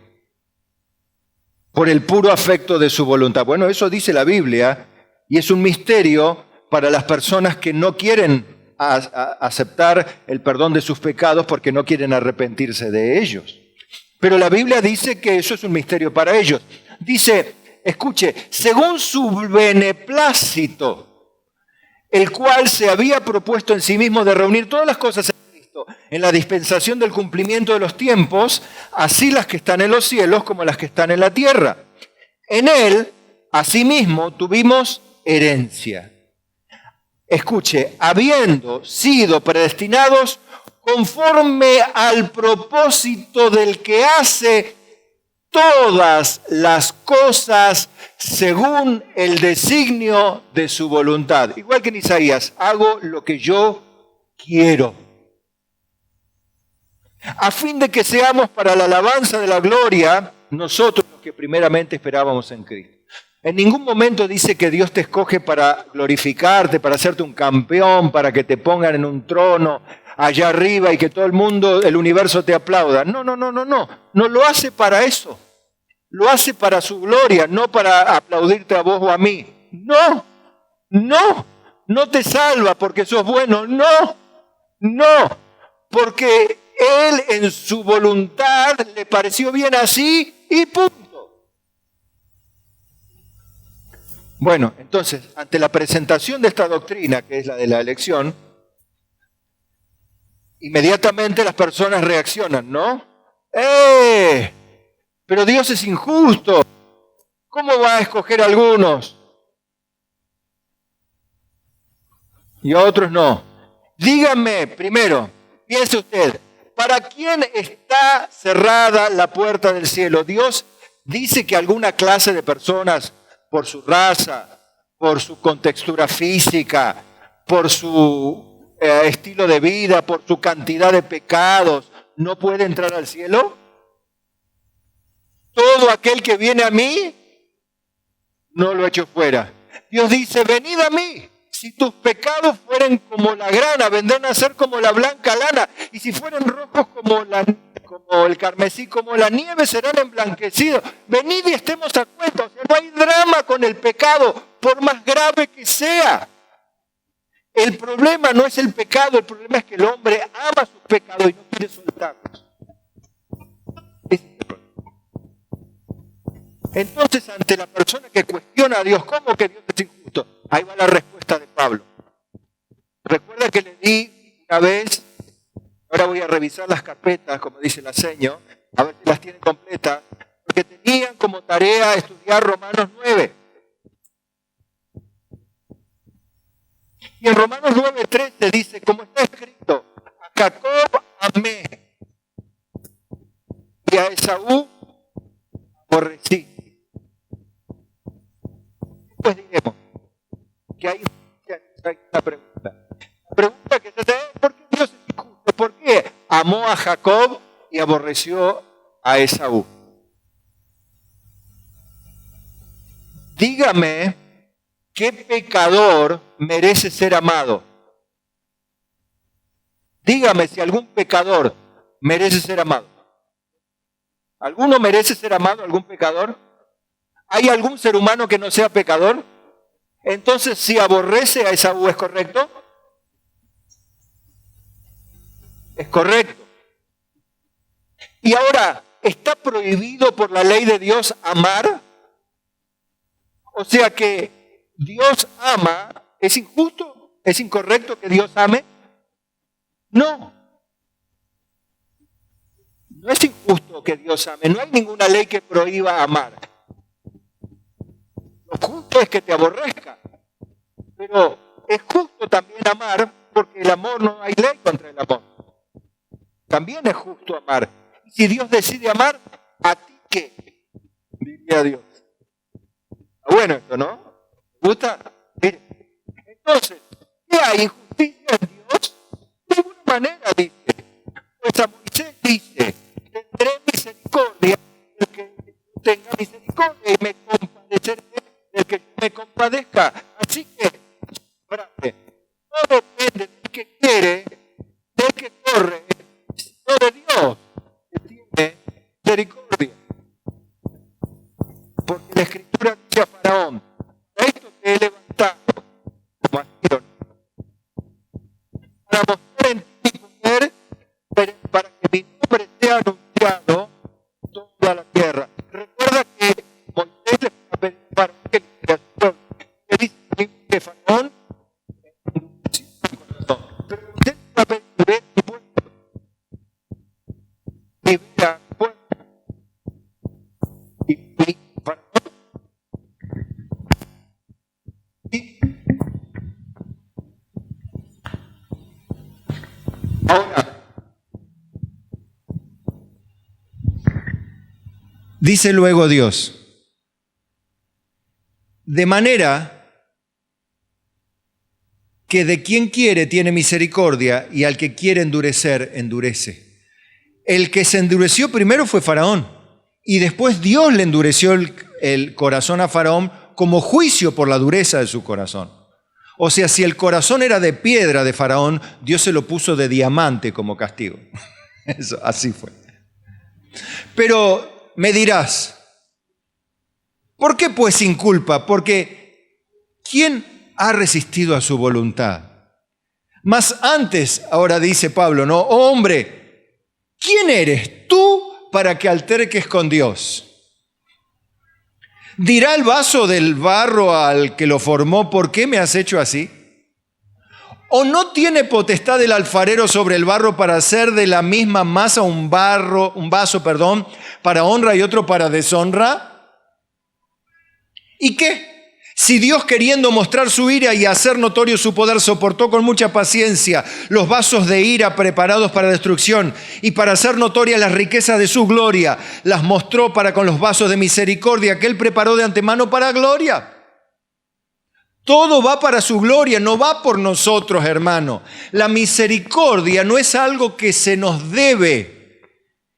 por el puro afecto de su voluntad? Bueno, eso dice la Biblia y es un misterio para las personas que no quieren aceptar el perdón de sus pecados porque no quieren arrepentirse de ellos. Pero la Biblia dice que eso es un misterio para ellos. Dice, escuche, según su beneplácito, el cual se había propuesto en sí mismo de reunir todas las cosas en la dispensación del cumplimiento de los tiempos, así las que están en los cielos como las que están en la tierra. En Él, asimismo, tuvimos herencia. Escuche, habiendo sido predestinados conforme al propósito del que hace todas las cosas según el designio de su voluntad. Igual que en Isaías, hago lo que yo quiero, a fin de que seamos para la alabanza de la gloria nosotros los que primeramente esperábamos en Cristo. En ningún momento dice que Dios te escoge para glorificarte, para hacerte un campeón, para que te pongan en un trono allá arriba y que todo el mundo, el universo te aplauda. No, no, no, no, no. No lo hace para eso. Lo hace para su gloria, no para aplaudirte a vos o a mí. No, no. No te salva porque sos bueno. No, no. Porque Él en su voluntad le pareció bien así y punto. Bueno, entonces, ante la presentación de esta doctrina, que es la de la elección, inmediatamente las personas reaccionan, ¿no? Pero Dios es injusto. ¿Cómo va a escoger a algunos y a otros no? Dígame primero, piense usted, ¿para quién está cerrada la puerta del cielo? Dios dice que alguna clase de personas, por su raza, por su contextura física, por su estilo de vida, por su cantidad de pecados, ¿no puede entrar al cielo? Todo aquel que viene a mí, no lo echo fuera. Dios dice, venid a mí. Si tus pecados fueren como la grana, vendrán a ser como la blanca lana. Y si fueren rojos como el carmesí, como la nieve, serán emblanquecidos. Venid y estemos a cuenta. O sea, no hay drama con el pecado, por más grave que sea. El problema no es el pecado, el problema es que el hombre ama sus pecados y no quiere soltarlos. Entonces, ante la persona que cuestiona a Dios, ¿cómo que Dios es injusto? Ahí va la respuesta de Pablo. Recuerda que le di una vez, ahora voy a revisar las carpetas, como dice la seño, a ver si las tienen completas, porque tenían como tarea estudiar Romanos 9. Y en Romanos 9:13 dice, como está escrito, a Jacob amé y a Esaú aborrecí. Pues diremos que hay una pregunta. La pregunta que se hace es, ¿por qué Dios es injusto? ¿Por qué amó a Jacob y aborreció a Esaú? Dígame, ¿qué pecador merece ser amado? Dígame si algún pecador merece ser amado. ¿Alguno merece ser amado, algún pecador? ¿Hay algún ser humano que no sea pecador? Entonces, si aborrece a Esaú, ¿es correcto? Es correcto. Y ahora, ¿está prohibido por la ley de Dios amar? O sea que Dios ama, ¿es injusto? ¿Es incorrecto que Dios ame? No. No es injusto que Dios ame. No hay ninguna ley que prohíba amar. Lo justo es que te aborrezca. Pero es justo también amar, porque el amor no hay ley contra el amor. También es justo amar. Y si Dios decide amar, ¿a ti qué? Diría Dios. Está bueno esto, ¿no? ¿Te gusta? Mire. Entonces, ¿qué hay? ¿Injusticia en Dios? De alguna manera dice. Pues a Moisés dice, tendré misericordia del que tenga misericordia y me compadeceré del que me compadezca. Así que, frase, no depende del que quiere, del que corre, sino de Dios, que tiene misericordia. Porque la Escritura dice a Faraón, a esto te he levantado como acción, para mostrar en ti mi poder, para que mi nombre sea anunciado en toda la tierra. Recuerda que Moisés le fue a pedir a Faraón que le hiciera su pueblo. ¿Qué dice que Faraón? Pero Moisés le fue a pedir, ve mi pueblo. Y vea mi pueblo. Y Faraón. Y ahora, dice luego Dios, de manera que de quien quiere tiene misericordia y al que quiere endurecer, endurece. El que se endureció primero fue Faraón y después Dios le endureció el corazón a Faraón como juicio por la dureza de su corazón. O sea, si el corazón era de piedra de Faraón, Dios se lo puso de diamante como castigo. Eso, así fue. Pero me dirás, ¿por qué pues sin culpa? Porque ¿quién ha resistido a su voluntad? Más antes, ahora dice Pablo, ¿no? Oh, hombre, ¿quién eres tú para que alterques con Dios? ¿Dirá el vaso del barro al que lo formó, ¿por qué me has hecho así? ¿O no tiene potestad el alfarero sobre el barro para hacer de la misma masa un vaso, para honra y otro para deshonra? ¿Y qué? Si Dios, queriendo mostrar su ira y hacer notorio su poder, soportó con mucha paciencia los vasos de ira preparados para destrucción y para hacer notorias las riquezas de su gloria, las mostró para con los vasos de misericordia que Él preparó de antemano para gloria. Todo va para su gloria, no va por nosotros, hermano. La misericordia no es algo que se nos debe,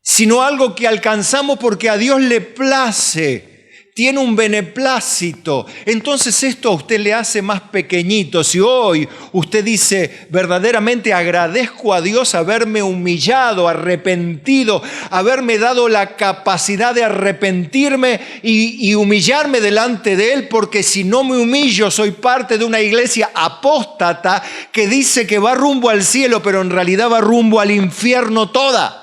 sino algo que alcanzamos porque a Dios le place. Tiene un beneplácito. Entonces esto a usted le hace más pequeñito. Si hoy usted dice, verdaderamente agradezco a Dios haberme humillado, arrepentido, haberme dado la capacidad de arrepentirme y humillarme delante de Él, porque si no me humillo soy parte de una iglesia apóstata que dice que va rumbo al cielo, pero en realidad va rumbo al infierno toda.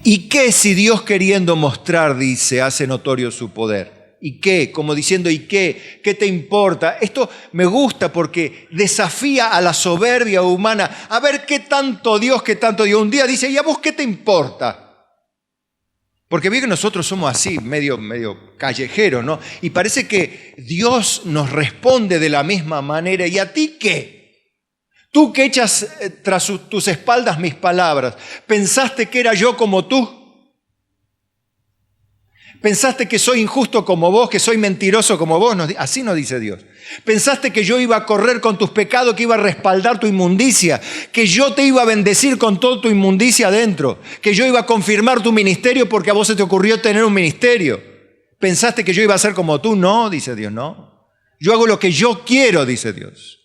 ¿Y qué si Dios, queriendo mostrar, dice, hace notorio su poder? ¿Y qué? Como diciendo, ¿y qué? ¿Qué te importa? Esto me gusta porque desafía a la soberbia humana. A ver, ¿qué tanto Dios, qué tanto Dios? Un día dice, ¿y a vos qué te importa? Porque ve que nosotros somos así, medio callejeros, ¿no? Y parece que Dios nos responde de la misma manera. ¿Y a ti qué? Tú que echas tras tus espaldas mis palabras, ¿pensaste que era yo como tú? ¿Pensaste que soy injusto como vos, que soy mentiroso como vos? Así nos dice Dios. ¿Pensaste que yo iba a correr con tus pecados, que iba a respaldar tu inmundicia, que yo te iba a bendecir con toda tu inmundicia adentro, que yo iba a confirmar tu ministerio porque a vos se te ocurrió tener un ministerio? ¿Pensaste que yo iba a ser como tú? No, dice Dios, no. Yo hago lo que yo quiero, dice Dios.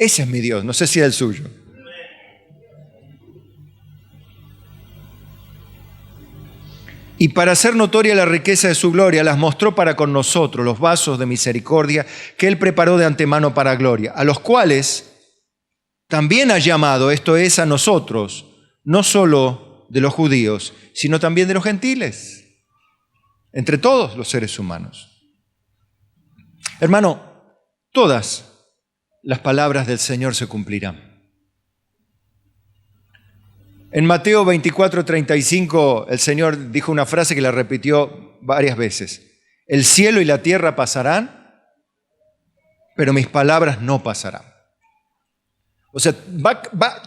Ese es mi Dios, no sé si es el suyo. Y para hacer notoria la riqueza de su gloria, las mostró para con nosotros los vasos de misericordia que Él preparó de antemano para gloria, a los cuales también ha llamado, esto es, a nosotros, no solo de los judíos, sino también de los gentiles, entre todos los seres humanos. Hermano, todas las palabras del Señor se cumplirán. En Mateo 24:35 el Señor dijo una frase que la repitió varias veces. El cielo y la tierra pasarán, pero mis palabras no pasarán. O sea,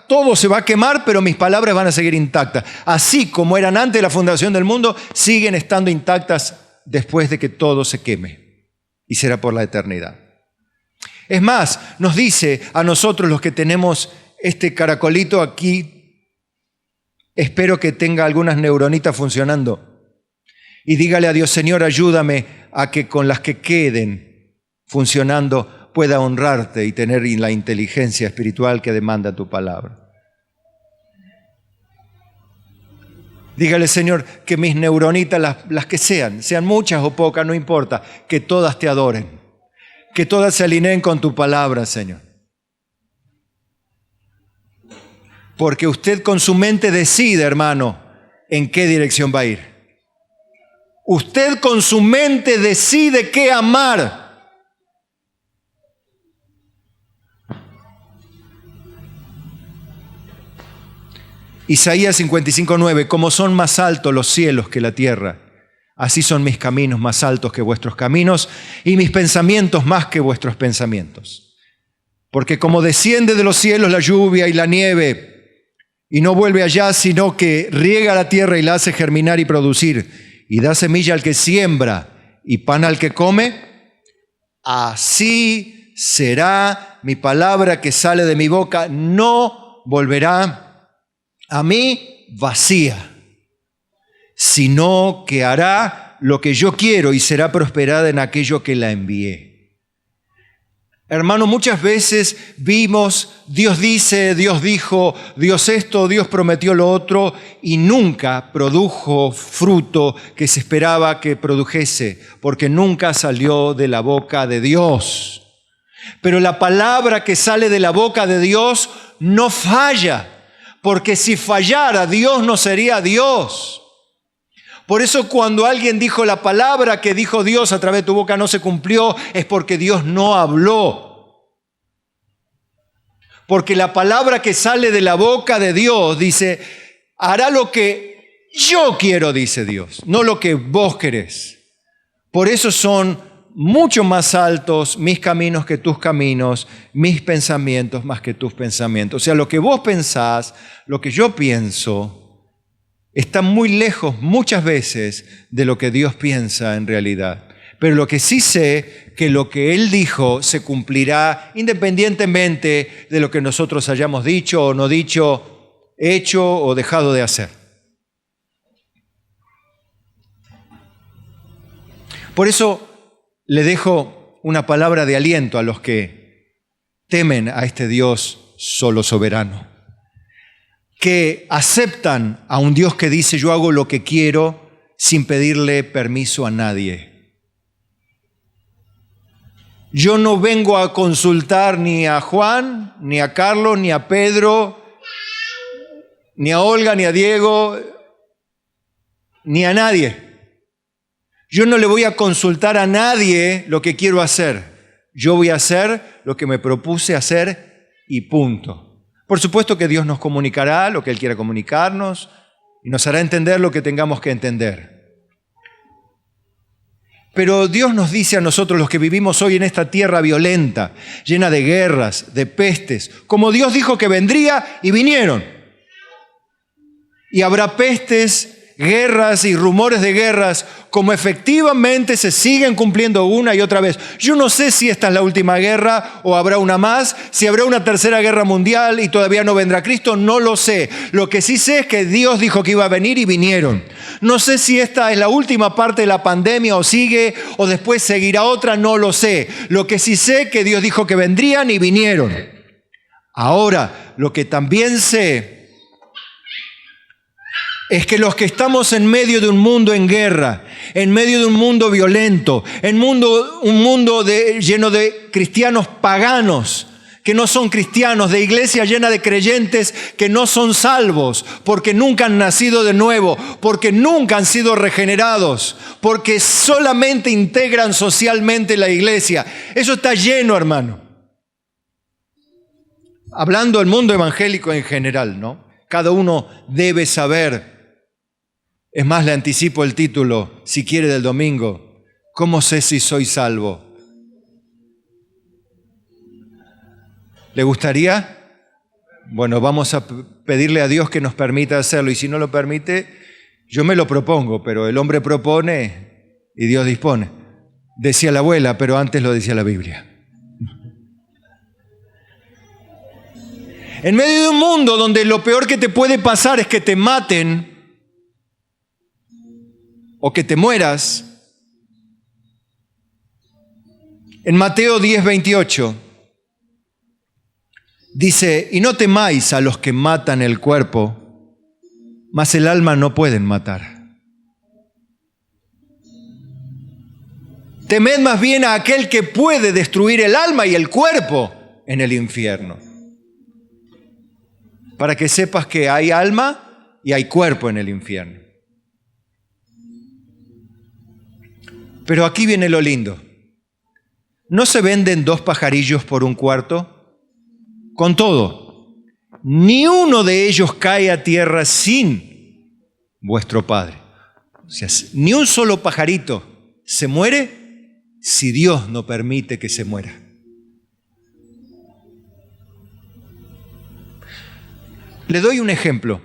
todo se va a quemar, pero mis palabras van a seguir intactas. Así como eran antes de la fundación del mundo, siguen estando intactas después de que todo se queme. Y será por la eternidad. Es más, nos dice a nosotros los que tenemos este caracolito aquí, espero que tenga algunas neuronitas funcionando, y dígale a Dios, Señor, ayúdame a que con las que queden funcionando pueda honrarte y tener la inteligencia espiritual que demanda tu palabra. Dígale, Señor, que mis neuronitas, las que sean muchas o pocas, no importa, que todas te adoren. Que todas se alineen con tu palabra, Señor. Porque usted con su mente decide, hermano, en qué dirección va a ir. Usted con su mente decide qué amar. Isaías 55:9, como son más altos los cielos que la tierra, así son mis caminos más altos que vuestros caminos y mis pensamientos más que vuestros pensamientos. Porque como desciende de los cielos la lluvia y la nieve y no vuelve allá, sino que riega la tierra y la hace germinar y producir y da semilla al que siembra y pan al que come, así será mi palabra que sale de mi boca, no volverá a mí vacía, sino que hará lo que yo quiero y será prosperada en aquello que la envié. Hermano, muchas veces vimos, Dios dice, Dios dijo, Dios esto, Dios prometió lo otro, y nunca produjo fruto que se esperaba que produjese, porque nunca salió de la boca de Dios. Pero la palabra que sale de la boca de Dios no falla, porque si fallara, Dios no sería Dios. Por eso cuando alguien dijo la palabra que dijo Dios a través de tu boca no se cumplió, es porque Dios no habló. Porque la palabra que sale de la boca de Dios dice, hará lo que yo quiero, dice Dios, no lo que vos querés. Por eso son mucho más altos mis caminos que tus caminos, mis pensamientos más que tus pensamientos. O sea, lo que vos pensás, lo que yo pienso, está muy lejos muchas veces de lo que Dios piensa en realidad. Pero lo que sí sé, que lo que Él dijo se cumplirá independientemente de lo que nosotros hayamos dicho o no dicho, hecho o dejado de hacer. Por eso le dejo una palabra de aliento a los que temen a este Dios solo soberano, que aceptan a un Dios que dice yo hago lo que quiero sin pedirle permiso a nadie. Yo no vengo a consultar ni a Juan, ni a Carlos, ni a Pedro, ni a Olga, ni a Diego, ni a nadie. Yo no le voy a consultar a nadie lo que quiero hacer. Yo voy a hacer lo que me propuse hacer y punto. Por supuesto que Dios nos comunicará lo que Él quiera comunicarnos y nos hará entender lo que tengamos que entender. Pero Dios nos dice a nosotros, los que vivimos hoy en esta tierra violenta, llena de guerras, de pestes, como Dios dijo que vendría y vinieron. Y habrá pestes, guerras y rumores de guerras, como efectivamente se siguen cumpliendo una y otra vez. Yo no sé si esta es la última guerra o habrá una más, si habrá una tercera guerra mundial y todavía no vendrá Cristo, no lo sé. Lo que sí sé es que Dios dijo que iba a venir y vinieron. No sé si esta es la última parte de la pandemia o sigue o después seguirá otra, no lo sé. Lo que sí sé es que Dios dijo que vendrían y vinieron. Ahora, lo que también sé es que los que estamos en medio de un mundo en guerra, en medio de un mundo violento, un mundo lleno de cristianos paganos, que no son cristianos, de iglesia llena de creyentes que no son salvos, porque nunca han nacido de nuevo, porque nunca han sido regenerados, porque solamente integran socialmente la iglesia. Eso está lleno, hermano. Hablando del mundo evangélico en general, ¿no? Cada uno debe saber. Es más, le anticipo el título, si quiere, del domingo. ¿Cómo sé si soy salvo? ¿Le gustaría? Bueno, vamos a pedirle a Dios que nos permita hacerlo. Y si no lo permite, yo me lo propongo, pero el hombre propone y Dios dispone. Decía la abuela, pero antes lo decía la Biblia. En medio de un mundo donde lo peor que te puede pasar es que te maten, o que te mueras. En Mateo 10:28 dice, y no temáis a los que matan el cuerpo, mas el alma no pueden matar. Temed más bien a aquel que puede destruir el alma y el cuerpo en el infierno. Para que sepas que hay alma y hay cuerpo en el infierno. Pero aquí viene lo lindo. ¿No se venden 2 pajarillos por un cuarto? Con todo, ni uno de ellos cae a tierra sin vuestro Padre. O sea, ni un solo pajarito se muere si Dios no permite que se muera. Le doy un ejemplo.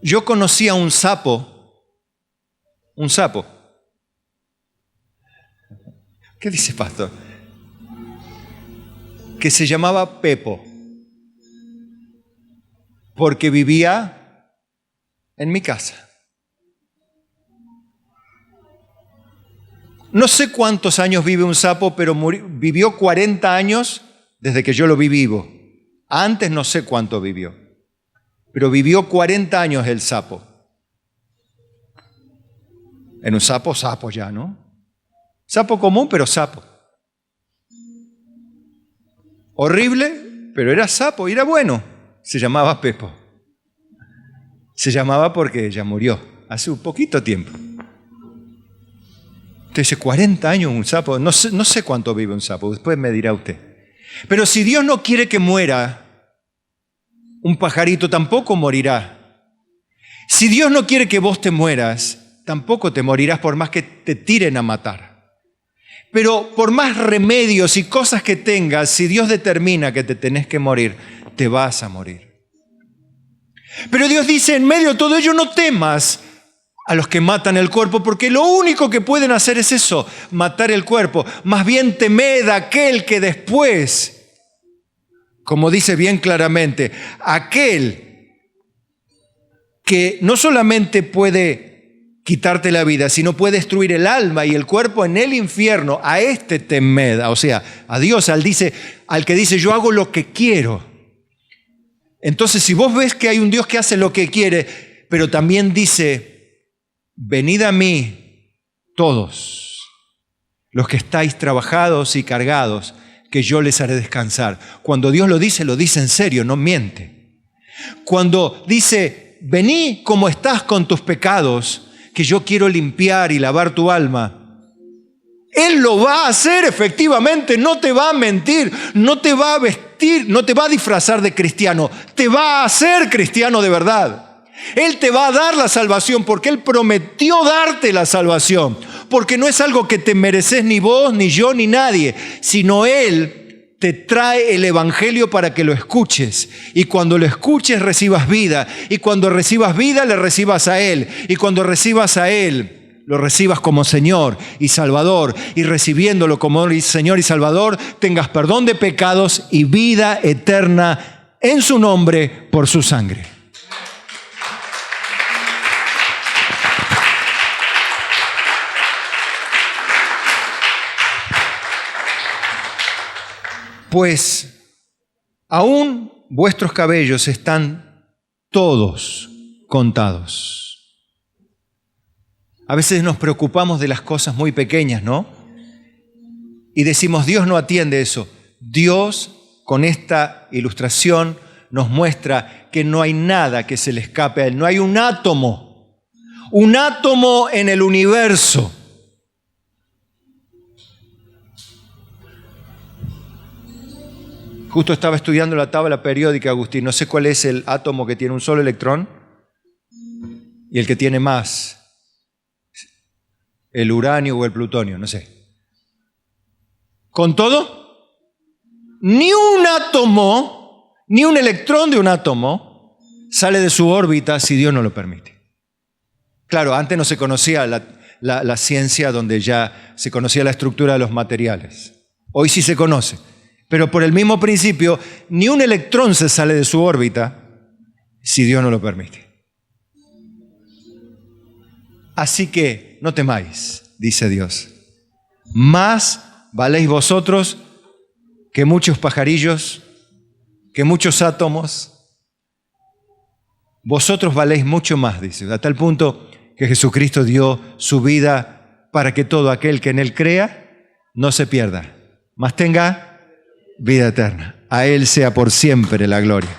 Yo conocí a un sapo. ¿Qué dice, pastor? Que se llamaba Pepo, porque vivía en mi casa. No sé cuántos años vive un sapo, pero vivió 40 años desde que yo lo vi vivo. Antes no sé cuánto vivió, pero vivió 40 años el sapo. En un sapo, sapo ya, ¿no? Sapo común, pero sapo. Horrible, pero era sapo y era bueno. Se llamaba Pepo. Se llamaba porque ella murió hace un poquito tiempo. Usted dice, 40 años un sapo. No sé cuánto vive un sapo, después me dirá usted. Pero si Dios no quiere que muera, un pajarito tampoco morirá. Si Dios no quiere que vos te mueras, tampoco te morirás por más que te tiren a matar. Pero por más remedios y cosas que tengas, si Dios determina que te tenés que morir, te vas a morir. Pero Dios dice, en medio de todo ello no temas a los que matan el cuerpo, porque lo único que pueden hacer es eso, matar el cuerpo. Más bien temed a aquel que después, como dice bien claramente, aquel que no solamente puede quitarte la vida, sino puede destruir el alma y el cuerpo en el infierno. A este temed, o sea, a Dios, al que dice, yo hago lo que quiero. Entonces, si vos ves que hay un Dios que hace lo que quiere, pero también dice, venid a mí todos los que estáis trabajados y cargados, que yo les haré descansar. Cuando Dios lo dice en serio, no miente. Cuando dice, vení como estás con tus pecados, que yo quiero limpiar y lavar tu alma, Él lo va a hacer efectivamente, no te va a mentir, no te va a vestir, no te va a disfrazar de cristiano, te va a hacer cristiano de verdad. Él te va a dar la salvación porque Él prometió darte la salvación, porque no es algo que te mereces ni vos, ni yo, ni nadie, sino Él te trae el Evangelio para que lo escuches, y cuando lo escuches recibas vida, y cuando recibas vida le recibas a Él, y cuando recibas a Él lo recibas como Señor y Salvador, y recibiéndolo como Señor y Salvador tengas perdón de pecados y vida eterna en su nombre por su sangre. Pues aún vuestros cabellos están todos contados. A veces nos preocupamos de las cosas muy pequeñas, ¿no? Y decimos, Dios no atiende eso. Dios, con esta ilustración, nos muestra que no hay nada que se le escape a Él. No hay un átomo en el universo. Justo estaba estudiando la tabla periódica, Agustín. No sé cuál es el átomo que tiene un solo electrón y el que tiene más. El uranio o el plutonio, no sé. ¿Con todo? Ni un átomo, ni un electrón de un átomo sale de su órbita si Dios no lo permite. Claro, antes no se conocía la ciencia donde ya se conocía la estructura de los materiales. Hoy sí se conoce. Pero por el mismo principio, ni un electrón se sale de su órbita si Dios no lo permite. Así que no temáis, dice Dios. Más valéis vosotros que muchos pajarillos, que muchos átomos. Vosotros valéis mucho más, dice, a tal punto que Jesucristo dio su vida para que todo aquel que en Él crea no se pierda, mas tenga vida eterna. A Él sea por siempre la gloria.